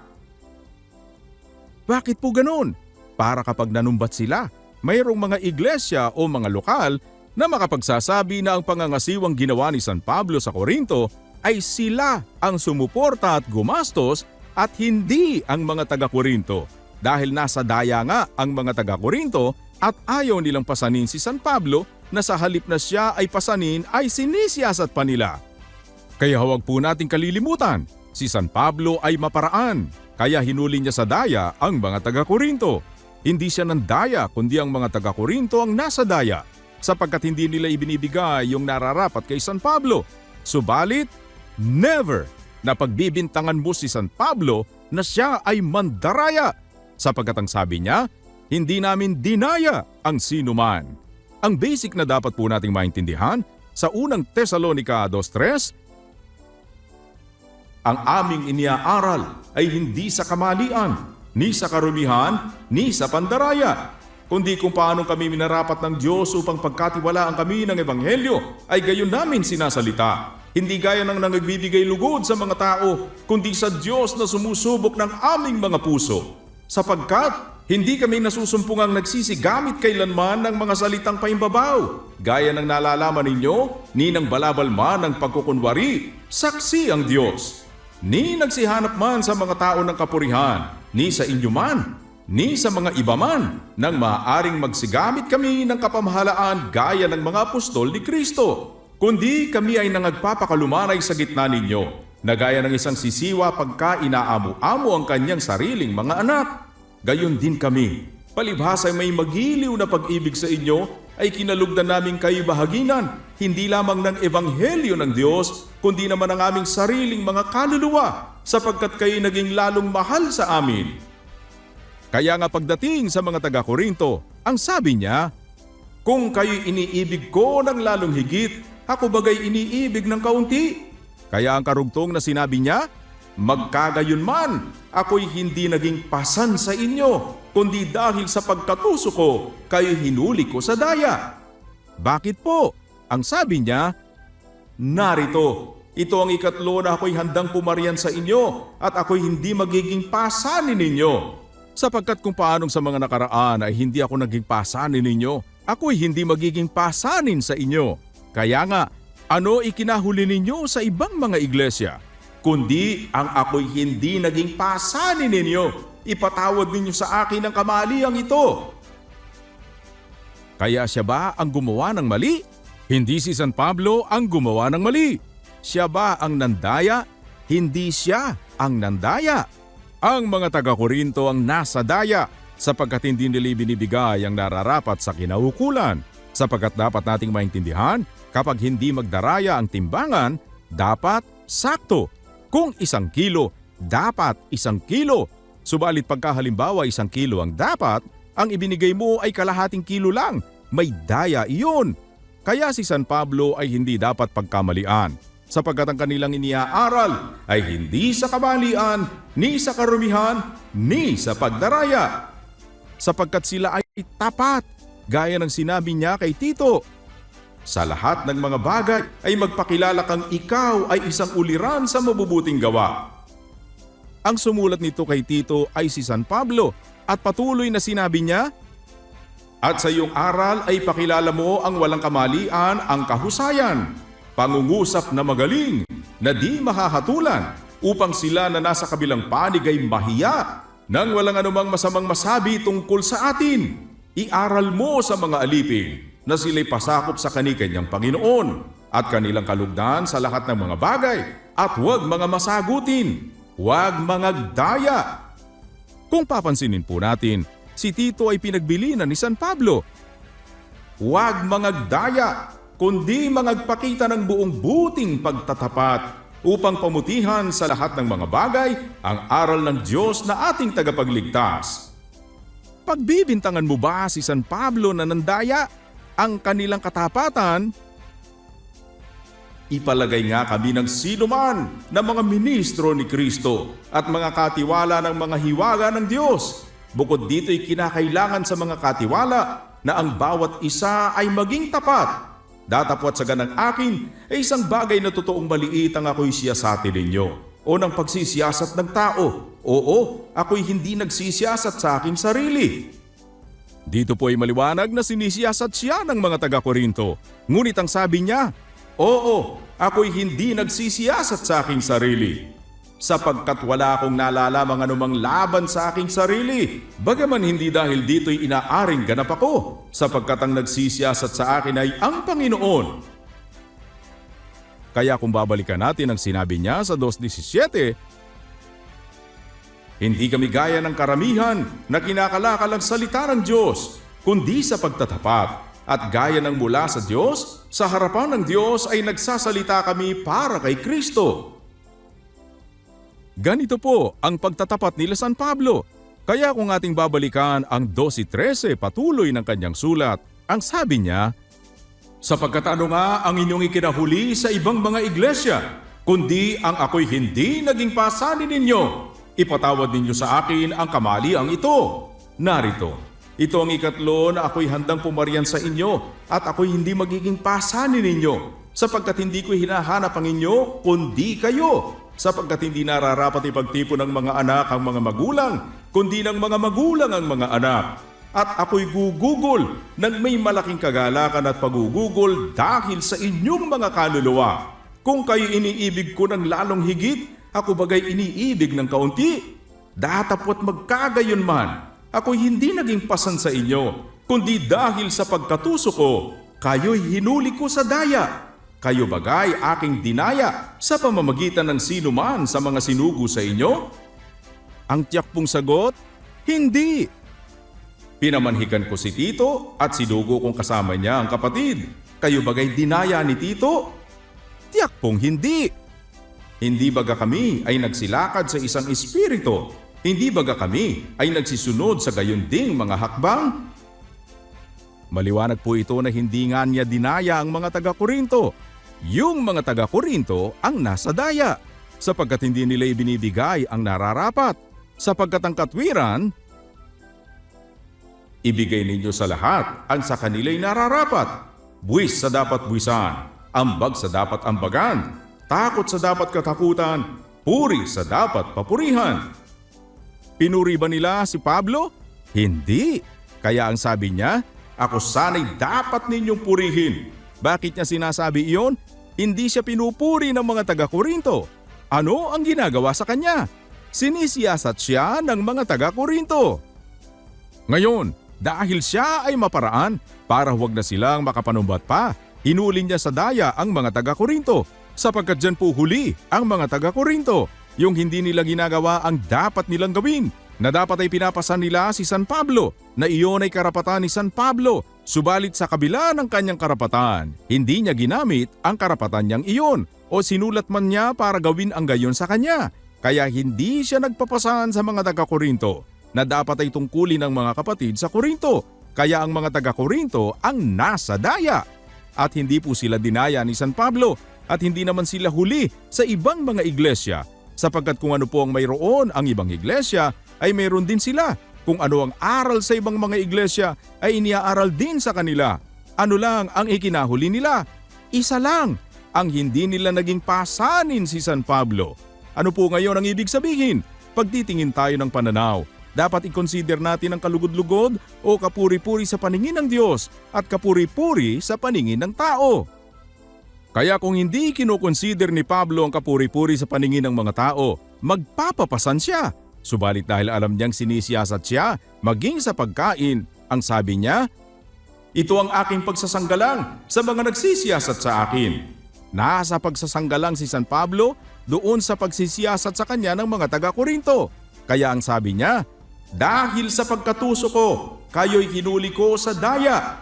Bakit po ganun? Para kapag nanumbat sila, mayroong mga iglesia o mga lokal na makapagsasabi na ang pangangasiwang ginawa ni San Pablo sa Korinto ay sila ang sumuporta at gumastos at hindi ang mga taga-Korinto. Dahil nasa daya nga ang mga taga-Korinto at ayaw nilang pasanin si San Pablo na sa halip na siya ay pasanin ay sinisiyasat pa nila. Kaya huwag po nating kalilimutan, si San Pablo ay maparaan, kaya hinuli niya sa daya ang mga taga-Korinto. Hindi siya ng daya kundi ang mga taga-Korinto ang nasa daya, sapagkat hindi nila ibinibigay yung nararapat kay San Pablo. Subalit, never na pagbibintangan mo si San Pablo na siya ay mandaraya, sapagkat ang sabi niya, hindi namin dinaya ang sinuman. Ang basic na dapat po nating maintindihan sa unang Tesalonica 2:3, ang aming iniaaral ay hindi sa kamalian, ni sa karumihan, ni sa pandaraya, kundi kung paano kami minarapat ng Diyos upang pagkatiwalaan kami ng Ebanghelyo ay gayon namin sinasalita. Hindi gaya ng nagbibigay lugod sa mga tao, kundi sa Diyos na sumusubok ng aming mga puso. Sapagkat hindi kami nasusumpungang nagsisigamit kailanman ng mga salitang paimbabaw, gaya ng nalalaman ninyo, ni ng balabal man ng pagkukunwari, saksi ang Diyos. Ni nagsihanap man sa mga tao ng kapurihan, ni sa inyo man, ni sa mga iba man, nang maaaring magsigamit kami ng kapamahalaan gaya ng mga apostol ni Kristo. kundi kami ay nangagpapakalumanay sa gitna ninyo, na gaya ng isang sisiwa pagka inaamo-amo ang kanyang sariling mga anak. Gayon din kami, palibhas ay may magiliw na pag-ibig sa inyo, ay kinalugdan namin kayo bahaginan, hindi lamang ng ebanghelyo ng Diyos, kundi naman ang aming sariling mga kaluluwa, sapagkat kayo naging lalong mahal sa amin. Kaya nga pagdating sa mga taga-Korinto, ang sabi niya, kung kayo iniibig ko ng lalong higit, ako bagay iniibig ng kaunti. Kaya ang karugtong na sinabi niya, magkagayon man, ako'y hindi naging pasan sa inyo, kundi dahil sa pagkatuso ko, kayo hinuli ko sa daya. Bakit po? Ang sabi niya, narito, ito ang ikatlo na ako'y handang pumarian sa inyo at ako'y hindi magiging pasanin ninyo. Sapagkat kung paanong sa mga nakaraan ay hindi ako naging pasanin ninyo, ako'y hindi magiging pasanin sa inyo. Kaya nga, ano ikinahuli ninyo sa ibang mga iglesia? Kundi ang ako'y hindi naging pasanin ninyo, ipatawad ninyo sa akin ang kamaliang ito. Kaya siya ba ang gumawa ng mali? Hindi si San Pablo ang gumawa ng mali. Siya ba ang nandaya? Hindi siya ang nandaya. Ang mga taga-Korinto ang nasa daya sapagkat hindi nila binibigay ang nararapat sa kinaukulan. Sapagkat dapat nating maintindihan, kapag hindi magdaraya ang timbangan, dapat sakto. Kung 1 kilo, dapat 1 kilo. Subalit pagka halimbawa 1 kilo ang dapat, ang ibinigay mo ay kalahating kilo lang. May daya iyon. Kaya si San Pablo ay hindi dapat pagkamalian, sapagkat ang kanilang iniaaral ay hindi sa kamalian, ni sa karumihan, ni sa pagdaraya. Sapagkat sila ay tapat, gaya ng sinabi niya kay Tito. Sa lahat ng mga bagay ay magpakilala kang ikaw ay isang uliran sa mabubuting gawa. Ang sumulat nito kay Tito ay si San Pablo at patuloy na sinabi niya, at sa iyong aral ay pakilala mo ang walang kamalian, ang kahusayan, pangungusap na magaling, na di mahahatulan, upang sila na nasa kabilang panig ay mahiya, nang walang anumang masamang masabi tungkol sa atin. Iaral mo sa mga alipin, na sila'y pasakop sa kani-kanyang Panginoon, at kanilang kalugdan sa lahat ng mga bagay, at huwag mga masagutin, huwag mga daya. Kung papansinin po natin, si Tito ay pinagbilinan ni San Pablo. Huwag mangagdaya, kundi mangagpakita ng buong buting pagtatapat upang pamutihan sa lahat ng mga bagay ang aral ng Diyos na ating tagapagligtas. Pagbibintangan mo ba si San Pablo na nandaya ang kanilang katapatan? Ipalagay nga kami ng sinuman na mga ministro ni Kristo at mga katiwala ng mga hiwaga ng Diyos. Bukod dito'y kinakailangan sa mga katiwala na ang bawat isa ay maging tapat. Datapwat sa ganang akin ay isang bagay na totoong maliit ang ako'y siyasatin ninyo o ng pagsisiyasat ng tao. Oo, ako'y hindi nagsisiyasat sa aking sarili. Dito po ay maliwanag na sinisiyasat siya ng mga taga-Korinto. Ngunit ang sabi niya, oo, ako'y hindi nagsisiyasat sa aking sarili. Sapagkat wala akong nalalamang anumang laban sa aking sarili. Bagaman hindi dahil dito'y inaaring ganap ako, sapagkat ang nagsisiyasat sa akin ay ang Panginoon. Kaya kung babalikan natin ang sinabi niya sa 2:17, hindi kami gaya ng karamihan na kinakalakal ang salita ng Diyos, kundi sa pagtatapat. At gaya ng mula sa Diyos, sa harapan ng Diyos ay nagsasalita kami para kay Kristo. Ganito po ang pagtatapat nila San Pablo. Kaya kung ating babalikan ang 12:13 patuloy ng kanyang sulat, ang sabi niya, sapagkat ano nga ang inyong ikinahuli sa ibang mga iglesia, kundi ang ako'y hindi naging pasanin ninyo. Ipatawad ninyo sa akin ang kamaliang ito. Narito, ito ang ikatlo na ako'y handang pumarian sa inyo at ako'y hindi magiging pasanin ninyo, sapagkat hindi ko hinahanap ang inyo, kundi kayo. Sapagkat hindi nararapat ipagtipon ng mga anak ang mga magulang, kundi ng mga magulang ang mga anak. At ako'y gugugol ng may malaking kagalakan at pagugugol dahil sa inyong mga kaluluwa. Kung kayo iniibig ko ng lalong higit, ako bagay iniibig ng kaunti. Datapwat magkagayon man, ako'y hindi naging pasan sa inyo, kundi dahil sa pagkatuso ko, kayo'y hinuli ko sa daya. Kayo bagay aking dinaya sa pamamagitan ng sino man sa mga sinugo sa inyo? Ang tiyak pong sagot, hindi. Pinamanhikan ko si Tito at sinugo kong kasama niya ang kapatid. Kayo bagay dinaya ni Tito? Tiyak pong hindi. Hindi baga kami ay nagsilakad sa isang espiritu? Hindi baga kami ay nagsisunod sa gayon ding mga hakbang? Maliwanag po ito na hindi nga niya dinaya ang mga taga-Korinto. Yung mga taga-Korinto ang nasa daya, sapagkat hindi nila ibinibigay ang nararapat, sapagkat ang katwiran, ibigay ninyo sa lahat ang sa kanila'y nararapat. Buwis sa dapat buwisan, ambag sa dapat ambagan, takot sa dapat katakutan, puri sa dapat papurihan. Pinuri ba nila si Pablo? Hindi. Kaya ang sabi niya, ako sana'y dapat ninyong purihin. Bakit niya sinasabi iyon? Hindi siya pinupuri ng mga taga-Korinto. Ano ang ginagawa sa kanya? Sinisiyasat siya ng mga taga-Korinto. Ngayon, dahil siya ay maparaan, para huwag na silang makapanumbat pa, hinuli niya sa daya ang mga taga-Korinto, sapagkat dyan po huli ang mga taga-Korinto, yung hindi nila ginagawa ang dapat nilang gawin, na dapat ay pinapasan nila si San Pablo, na iyon ay karapatan ni San Pablo, subalit sa kabila ng kanyang karapatan, hindi niya ginamit ang karapatan niyang iyon o sinulat man niya para gawin ang gayon sa kanya. Kaya hindi siya nagpapasan sa mga taga-Korinto na dapat ay tungkulin ng mga kapatid sa Korinto. Kaya ang mga taga-Korinto ang nasa daya. At hindi po sila dinaya ni San Pablo at hindi naman sila huli sa ibang mga iglesia, sapagkat kung ano po ang mayroon ang ibang iglesia ay mayroon din sila. Kung ano ang aral sa ibang mga iglesia ay iniaaral din sa kanila. Ano lang ang ikinahuli nila? Isa lang, ang hindi nila naging pasanin si San Pablo. Ano po ngayon ang ibig sabihin? Pagtitingin tayo ng pananaw, dapat i-consider natin ang kalugod-lugod o kapuri-puri sa paningin ng Diyos at kapuri-puri sa paningin ng tao. Kaya kung hindi kinoconsider ni Pablo ang kapuri-puri sa paningin ng mga tao, magpapapasan siya. Subalit dahil alam niyang sinisiyasat siya, maging sa pagkain, ang sabi niya, ito ang aking pagsasanggalang sa mga nagsisiyasat sa akin. Nasa pagsasanggalang si San Pablo doon sa pagsisiyasat sa kanya ng mga taga-Korinto. Kaya ang sabi niya, dahil sa pagkatuso ko, kayo'y hinuli ko sa daya.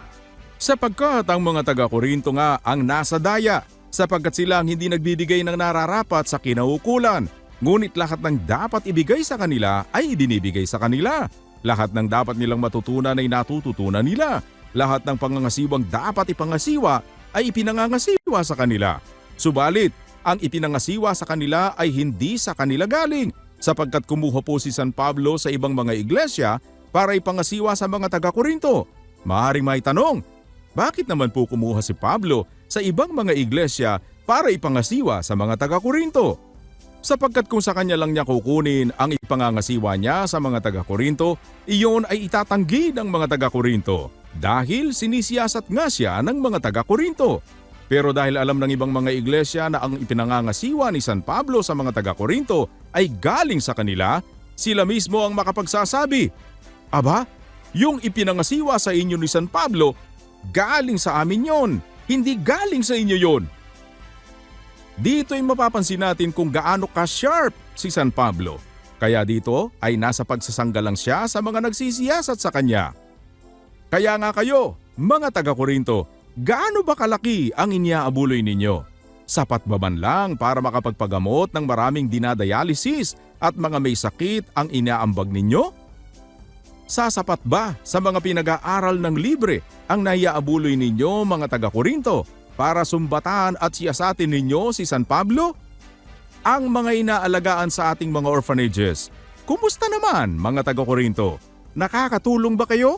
Sapagkat ang mga taga-Korinto nga ang nasa daya, sapagkat sila ang hindi nagbibigay ng nararapat sa kinaukulan. Ngunit lahat ng dapat ibigay sa kanila ay ibinibigay sa kanila. Lahat ng dapat nilang matutunan ay natututunan nila. Lahat ng pangangasiwang dapat ipangasiwa ay ipinangangasiwa sa kanila. Subalit, ang ipinangasiwa sa kanila ay hindi sa kanila galing, sapagkat kumuha po si San Pablo sa ibang mga iglesia para ipangasiwa sa mga taga-Korinto. Maaaring may tanong, bakit naman po kumuha si Pablo sa ibang mga iglesia para ipangasiwa sa mga taga-Korinto? Sapagkat kung sa kanya lang niya kukunin ang ipangangasiwa niya sa mga taga-Korinto, iyon ay itatanggi ng mga taga-Korinto dahil sinisiyasat nga siya ng mga taga-Korinto. Pero dahil alam ng ibang mga iglesia na ang ipinangangasiwa ni San Pablo sa mga taga-Korinto ay galing sa kanila, sila mismo ang makapagsasabi, aba, yung ipinangasiwa sa inyo ni San Pablo, galing sa amin yon, hindi galing sa inyo yon. Dito ay mapapansin natin kung gaano ka-sharp si San Pablo. Kaya dito ay nasa pagsasanggalang siya sa mga nagsisiyasat sa kanya. Kaya nga kayo, mga taga-Korinto, gaano ba kalaki ang iniaabuloy ninyo? Sapat ba man lang para makapagpagamot ng maraming dinadialysis at mga may sakit ang inaambag ninyo? Sasapat ba sa mga pinag-aaral ng libre ang naiaabuloy ninyo, mga taga-Korinto, para sumbatan at siyasatin ninyo si San Pablo? Ang mga inaalagaan sa ating mga orphanages, kumusta naman, mga taga-Korinto? Nakakatulong ba kayo?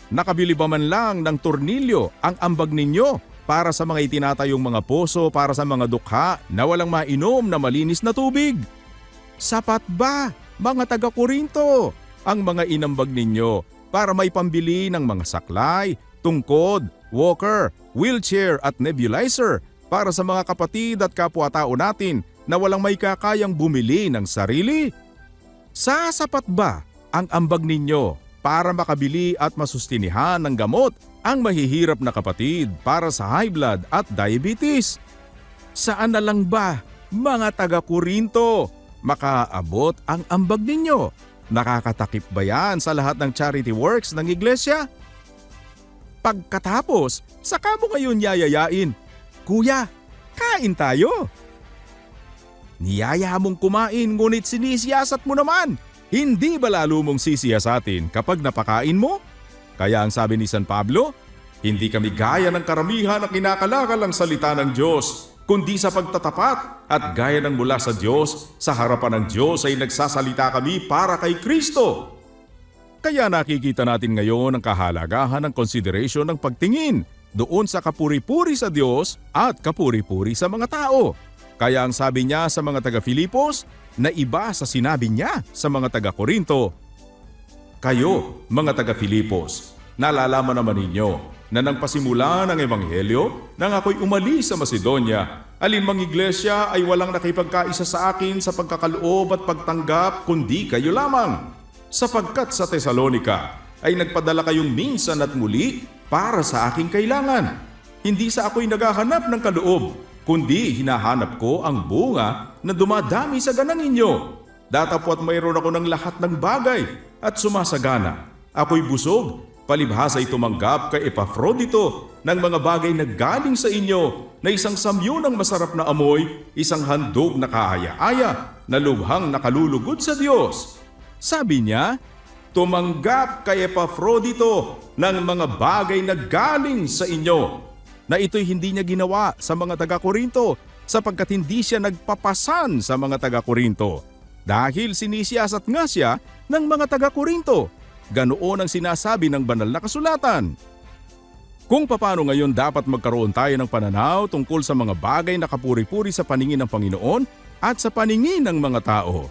Nakabili ba man lang ng tornilyo ang ambag ninyo para sa mga itinatayong mga poso para sa mga dukha na walang mainom na malinis na tubig? Sapat ba, mga taga-Korinto, ang mga inambag ninyo para may pambili ng mga saklay, tungkod, walker, wheelchair at nebulizer para sa mga kapatid at kapwa-tao natin na walang may kakayang bumili ng sarili? Sasapat ba ang ambag ninyo para makabili at masustinihan ng gamot ang mahihirap na kapatid para sa high blood at diabetes. Saan na lang ba, mga taga-Korinto, makaabot ang ambag ninyo? Nakakatakip ba yan sa lahat ng charity works ng iglesia? Pagkatapos, saka mo ngayon yayayain, Kuya, kain tayo. Niyaya mong kumain ngunit sinisiyasat mo naman. Hindi ba lalo mong sisiyasatin kapag napakain mo? Kaya ang sabi ni San Pablo, hindi kami gaya ng karamihan na kinakalakal ang salita ng Diyos, kundi sa pagtatapat at gaya ng mula sa Diyos, sa harapan ng Diyos ay nagsasalita kami para kay Kristo. Kaya nakikita natin ngayon ang kahalagahan ng consideration ng pagtingin doon sa kapuri-puri sa Diyos at kapuri-puri sa mga tao. Kaya ang sabi niya sa mga taga-Filipos, na iba sa sinabi niya sa mga taga-Korinto. Kayo, mga taga-Filipos, nalalaman naman ninyo na nang pasimula ng Ebanghelyo, nang ako'y umalis sa Macedonia, alinmang iglesia ay walang nakipagkaisa sa akin sa pagkakaloob at pagtanggap kundi kayo lamang. Sapagkat sa Tesalonica ay nagpadala kayong minsan at muli para sa aking kailangan. Hindi sa ako'y naghahanap ng kaloob, kundi hinahanap ko ang bunga na dumadami sa ganang ninyo. Datapwat mayroon ako ng lahat ng bagay at sumasagana. Ako'y busog, palibhasa'y tumanggap kay Epafrodito ng mga bagay na galing sa inyo na isang samyo ng masarap na amoy, isang handog na kaaya-aya na lubhang nakalulugod sa Diyos. Sabi niya, tumanggap kay Epafrodito ng mga bagay na galing sa inyo, na ito'y hindi niya ginawa sa mga taga-Korinto sapagkat hindi siya nagpapasan sa mga taga-Korinto. Dahil sinisiyasat nga siya ng mga taga-Korinto. Ganoon ang sinasabi ng banal na kasulatan. Kung paano ngayon dapat magkaroon tayo ng pananaw tungkol sa mga bagay na kapuri-puri sa paningin ng Panginoon at sa paningin ng mga tao.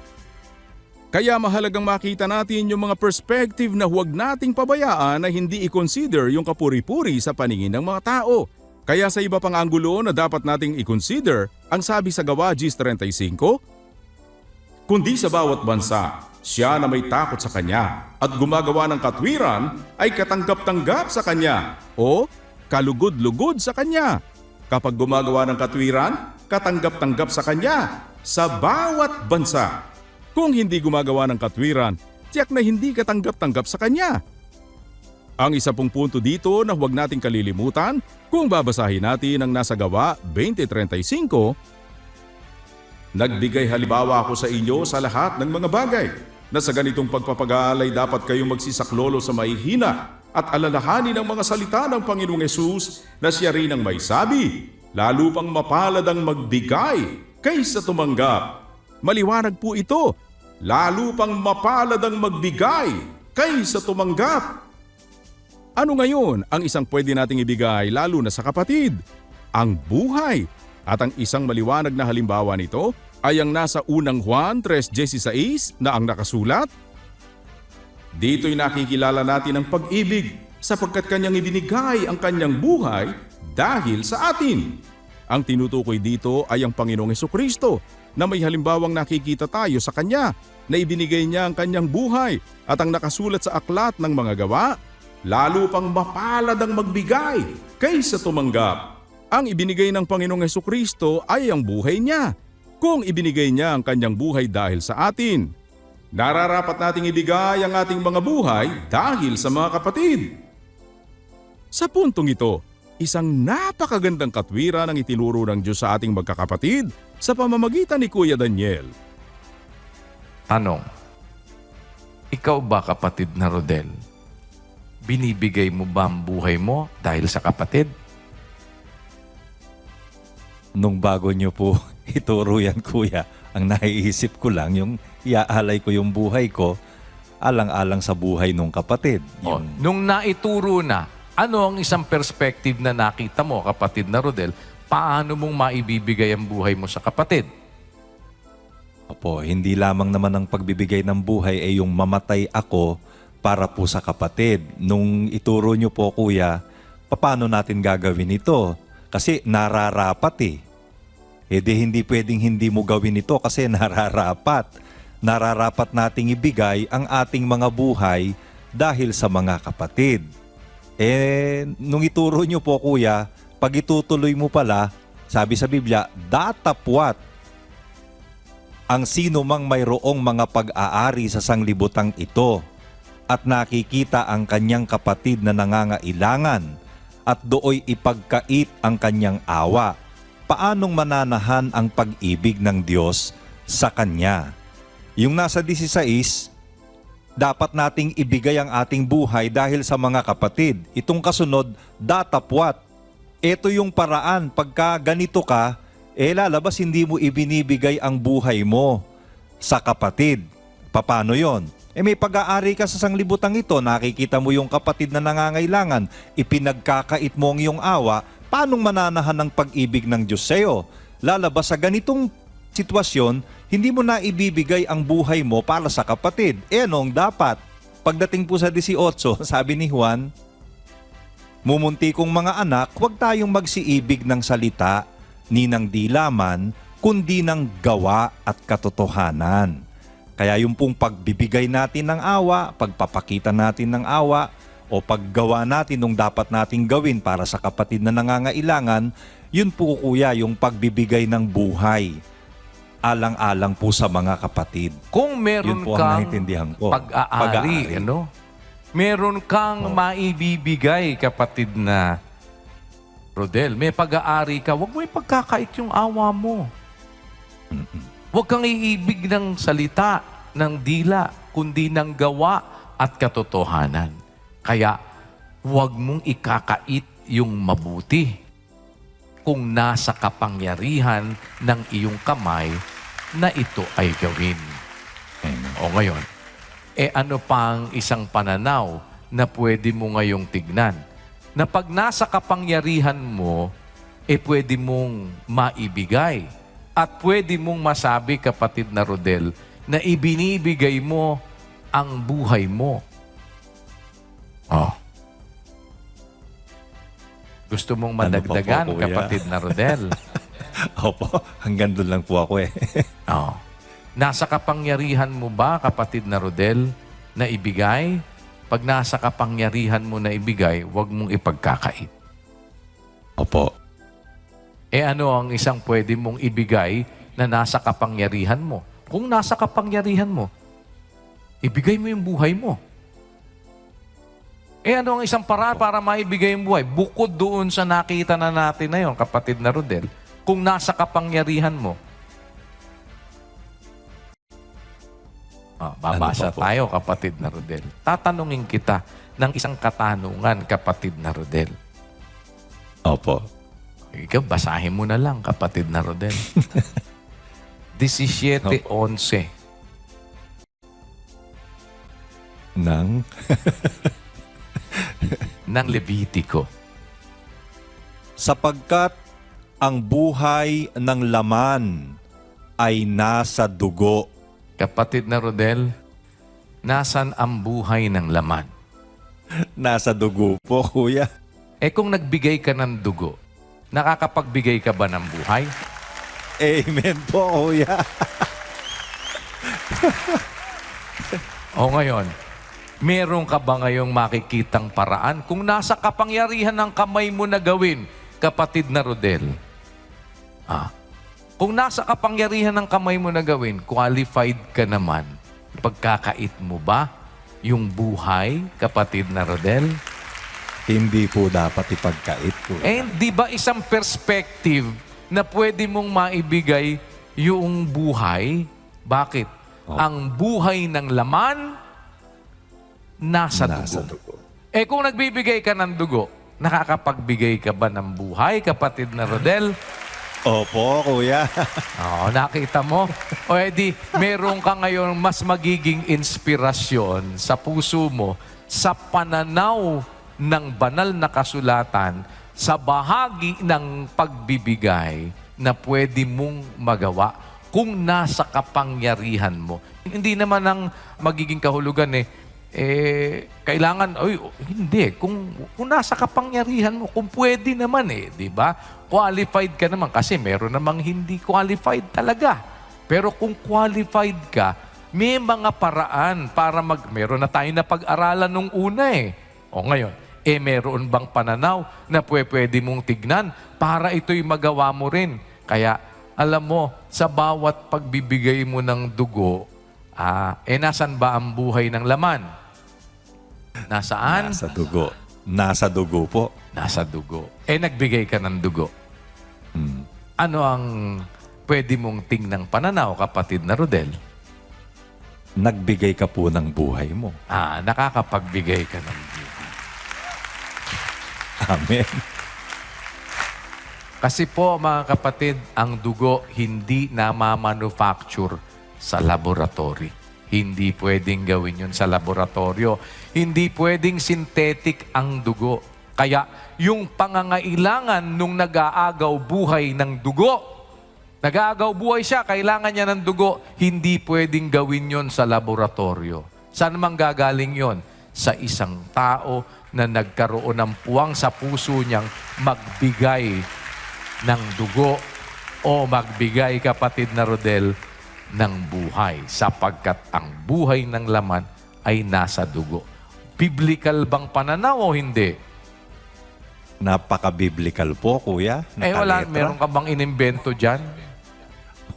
Kaya mahalagang makita natin yung mga perspective na huwag nating pabayaan na hindi i-consider yung kapuri-puri sa paningin ng mga tao. Kaya sa iba pang anggulo na dapat nating i-consider, ang sabi sa Gawa 10:35, kundi sa bawat bansa, siya na may takot sa kanya at gumagawa ng katwiran ay katanggap-tanggap sa kanya o kalugod-lugod sa kanya. Kapag gumagawa ng katwiran, katanggap-tanggap sa kanya sa bawat bansa. Kung hindi gumagawa ng katwiran, tiyak na hindi katanggap-tanggap sa kanya. Ang isa pong punto dito na huwag nating kalilimutan kung babasahin natin ang nasa Gawa 20:35, nagbigay halimbawa ako sa inyo sa lahat ng mga bagay na sa ganitong pagpapag-aalay dapat kayong magsisaklolo sa mahihina at alalahanin ang mga salita ng Panginoong Hesus na siya rin ang may sabi, lalo pang mapalad ang magbigay kaysa tumanggap. Maliwanag po ito, lalo pang mapalad ang magbigay kaysa tumanggap. Ano ngayon ang isang pwede nating ibigay lalo na sa kapatid? Ang buhay. At ang isang maliwanag na halimbawa nito ay ang nasa unang Juan 3:16 na ang nakasulat, dito'y nakikilala natin ang pag-ibig sapagkat kanyang ibinigay ang kanyang buhay dahil sa atin. Ang tinutukoy dito ay ang Panginoong Hesukristo na may halimbawang nakikita tayo sa Kanya na ibinigay niya ang kanyang buhay at ang nakasulat sa aklat ng mga gawa, lalo pang mapalad ang magbigay kaysa tumanggap. Ang ibinigay ng Panginoong Hesukristo ay ang buhay niya. Kung ibinigay niya ang kanyang buhay dahil sa atin, nararapat nating ibigay ang ating mga buhay dahil sa mga kapatid. Sa puntong ito, isang napakagandang katwiran ang itinuro ng Diyos sa ating magkakapatid sa pamamagitan ni Kuya Daniel.
Tanong, ikaw ba kapatid na Rodel? Binibigay mo ba ang buhay mo dahil sa kapatid?
Nung bago nyo po ituro yan, Kuya, ang naiisip ko lang yung iaalay ko yung buhay ko alang-alang sa buhay nung kapatid.
O, nung naituro na, ano ang isang perspective na nakita mo, kapatid na Rodel, paano mong maibibigay ang buhay mo sa kapatid?
Opo, hindi lamang naman ang pagbibigay ng buhay ay yung mamatay ako para po sa kapatid. Nung ituro nyo po, Kuya, paano natin gagawin ito? Kasi nararapat eh. E di hindi pwedeng hindi mo gawin ito kasi nararapat. Nararapat nating ibigay ang ating mga buhay dahil sa mga kapatid. Nung ituro nyo po kuya, pag itutuloy mo pala, sabi sa Biblia, datapwat ang sino mang mayroong mga pag-aari sa sanglibutang ito at nakikita ang kanyang kapatid na nangangailangan at dooy ipagkait ang kanyang awa. Paanong mananahan ang pag-ibig ng Diyos sa kanya? Yung nasa 16, dapat nating ibigay ang ating buhay dahil sa mga kapatid. Itong kasunod, datapwat. Ito yung paraan. Pagka ganito ka, lalabas hindi mo ibinibigay ang buhay mo sa kapatid. Paano yon? May pag-aari ka sa sanglibutang ito, nakikita mo yung kapatid na nangangailangan, ipinagkakait mo ang iyong awa, paanong mananahan ng pag-ibig ng Diyos sa iyo? Lalabas sa ganitong sitwasyon, hindi mo na ibibigay ang buhay mo para sa kapatid. Anong dapat? Pagdating po sa 18, sabi ni Juan, mumunti kong mga anak, huwag tayong magsiibig ng salita, ni ng dilaman, kundi ng gawa at katotohanan. Kaya yung pong pagbibigay natin ng awa, pagpapakita natin ng awa, o paggawa natin nung dapat nating gawin para sa kapatid na nangangailangan, yun po kuya yung pagbibigay ng buhay. Alang-alang po sa mga kapatid.
Kung meron
Yun po ang
kang
naiintindihan ko.
pag-aari, meron kang maibibigay, kapatid na Rodel, may pag-aari ka, huwag mo ipagkakait yung awa mo. Huwag kang iibig ng salita, ng dila, kundi ng gawa at katotohanan. Kaya, huwag mong ikakait yung mabuti kung nasa kapangyarihan ng iyong kamay na ito ay gawin. O ngayon, ano pang isang pananaw na pwede mo ngayong tignan? Na pag nasa kapangyarihan mo, pwede mong maibigay. At pwede mong masabi, kapatid na Rodel, na ibinibigay mo ang buhay mo. Oh. Gusto mong madagdagan,
kuya?
kapatid na Rodel?
Opo, hanggang doon lang po ako
Oh. Nasa kapangyarihan mo ba, kapatid na Rodel, na ibigay? Pag nasa kapangyarihan mo na ibigay, huwag mong ipagkakait.
Opo.
Ano ang isang pwede mong ibigay na nasa kapangyarihan mo? Kung nasa kapangyarihan mo, ibigay mo yung buhay mo. Ano ang isang paraan para maibigay yung buhay? Bukod doon sa nakita na natin na yun, kapatid na Rodel, kung nasa kapangyarihan mo. Babasa tayo, kapatid na Rodel. Tatanungin kita ng isang katanungan, kapatid na Rodel.
Opo.
Ikaw, basahin mo na lang, kapatid na Rodel. 17:11 ng Levitico.
Sapagkat ang buhay ng laman ay nasa dugo.
Kapatid na Rodel, nasan ang buhay ng laman?
Nasa dugo po, kuya.
Kung nagbigay ka ng dugo, nakakapagbigay ka ba ng buhay?
Amen po, kuya.
O ngayon, meron ka ba ngayong makikitang paraan kung nasa kapangyarihan ng kamay mo na gawin, kapatid na Rodel? Kung nasa kapangyarihan ng kamay mo na gawin, qualified ka naman. Pagkakait mo ba yung buhay, kapatid na Rodel?
Hindi po dapat ipagkait, kuya.
Di ba isang perspective na pwede mong maibigay yung buhay? Bakit? Ang buhay ng laman, nasa dugo. Kung nagbibigay ka ng dugo, nakakapagbigay ka ba ng buhay, kapatid na Rodel?
Opo, kuya.
Nakita mo? Meron ka ngayon mas magiging inspirasyon sa puso mo sa pananaw ng banal na kasulatan sa bahagi ng pagbibigay na pwede mong magawa kung nasa kapangyarihan mo. Hindi naman ang magiging kahulugan kailangan, hindi. Kung nasa kapangyarihan mo, kung pwede naman di ba? Qualified ka naman kasi meron namang hindi qualified talaga. Pero kung qualified ka, May mga paraan para meron na tayo na pag-aralan nung una eh. O ngayon, meron bang pananaw na pwede mong tignan para ito'y magawa mo rin? Kaya, alam mo, sa bawat pagbibigay mo ng dugo, nasan ba ang buhay ng laman? Nasaan?
Nasa dugo. Nasa dugo po.
Nasa dugo. Nagbigay ka ng dugo.
Hmm.
Ano ang pwede mong tingnang pananaw, kapatid na Rodel?
Nagbigay ka po ng buhay mo.
Nakakapagbigay ka ng buhay.
Amen.
Kasi po, mga kapatid, ang dugo hindi na-manufacture sa laboratory. Hindi pwedeng gawin yun sa laboratorio. Hindi pwedeng synthetic ang dugo. Kaya yung pangangailangan nung nag-aagaw buhay ng dugo, nag-aagaw buhay siya, kailangan niya ng dugo, hindi pwedeng gawin yon sa laboratorio. Saan mang gagaling yon? Sa isang tao na nagkaroon ng puwang sa puso niyang magbigay ng dugo o magbigay, kapatid na Rodel, ng buhay, sapagkat ang buhay ng laman ay nasa dugo. Biblical bang pananaw o hindi?
Napaka-biblical po, kuya.
Wala,
Nakaletra.
meron ka bang inimbento dyan?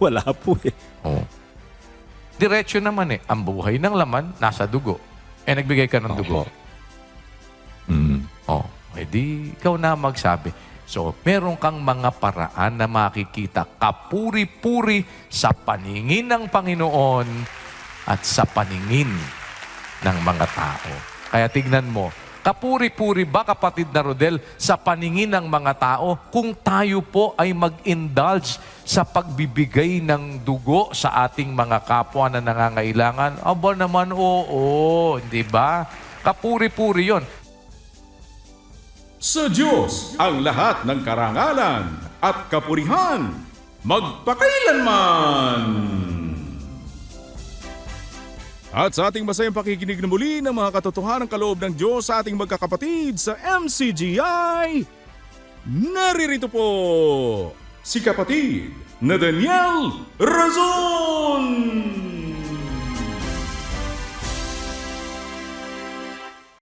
Wala po eh.
Oh. Diretso naman ang buhay ng laman nasa dugo. Nagbigay ka ng dugo.
Mm.
Edi ikaw na magsabi. So, meron kang mga paraan na makikita kapuri-puri sa paningin ng Panginoon at sa paningin ng mga tao. Kaya tignan mo, kapuri-puri ba, kapatid na Rodel, sa paningin ng mga tao kung tayo po ay mag-indulge sa pagbibigay ng dugo sa ating mga kapwa na nangangailangan? Aba naman, oo, hindi ba? Kapuri-puri yon.
Sa Diyos ang lahat ng karangalan at kapurihan, magpakailanman! At sa ating masayang pakikinig na muli ng mga katotohanan kaloob ng Diyos sa ating magkakapatid sa MCGI, naririto po si kapatid na Daniel Razon!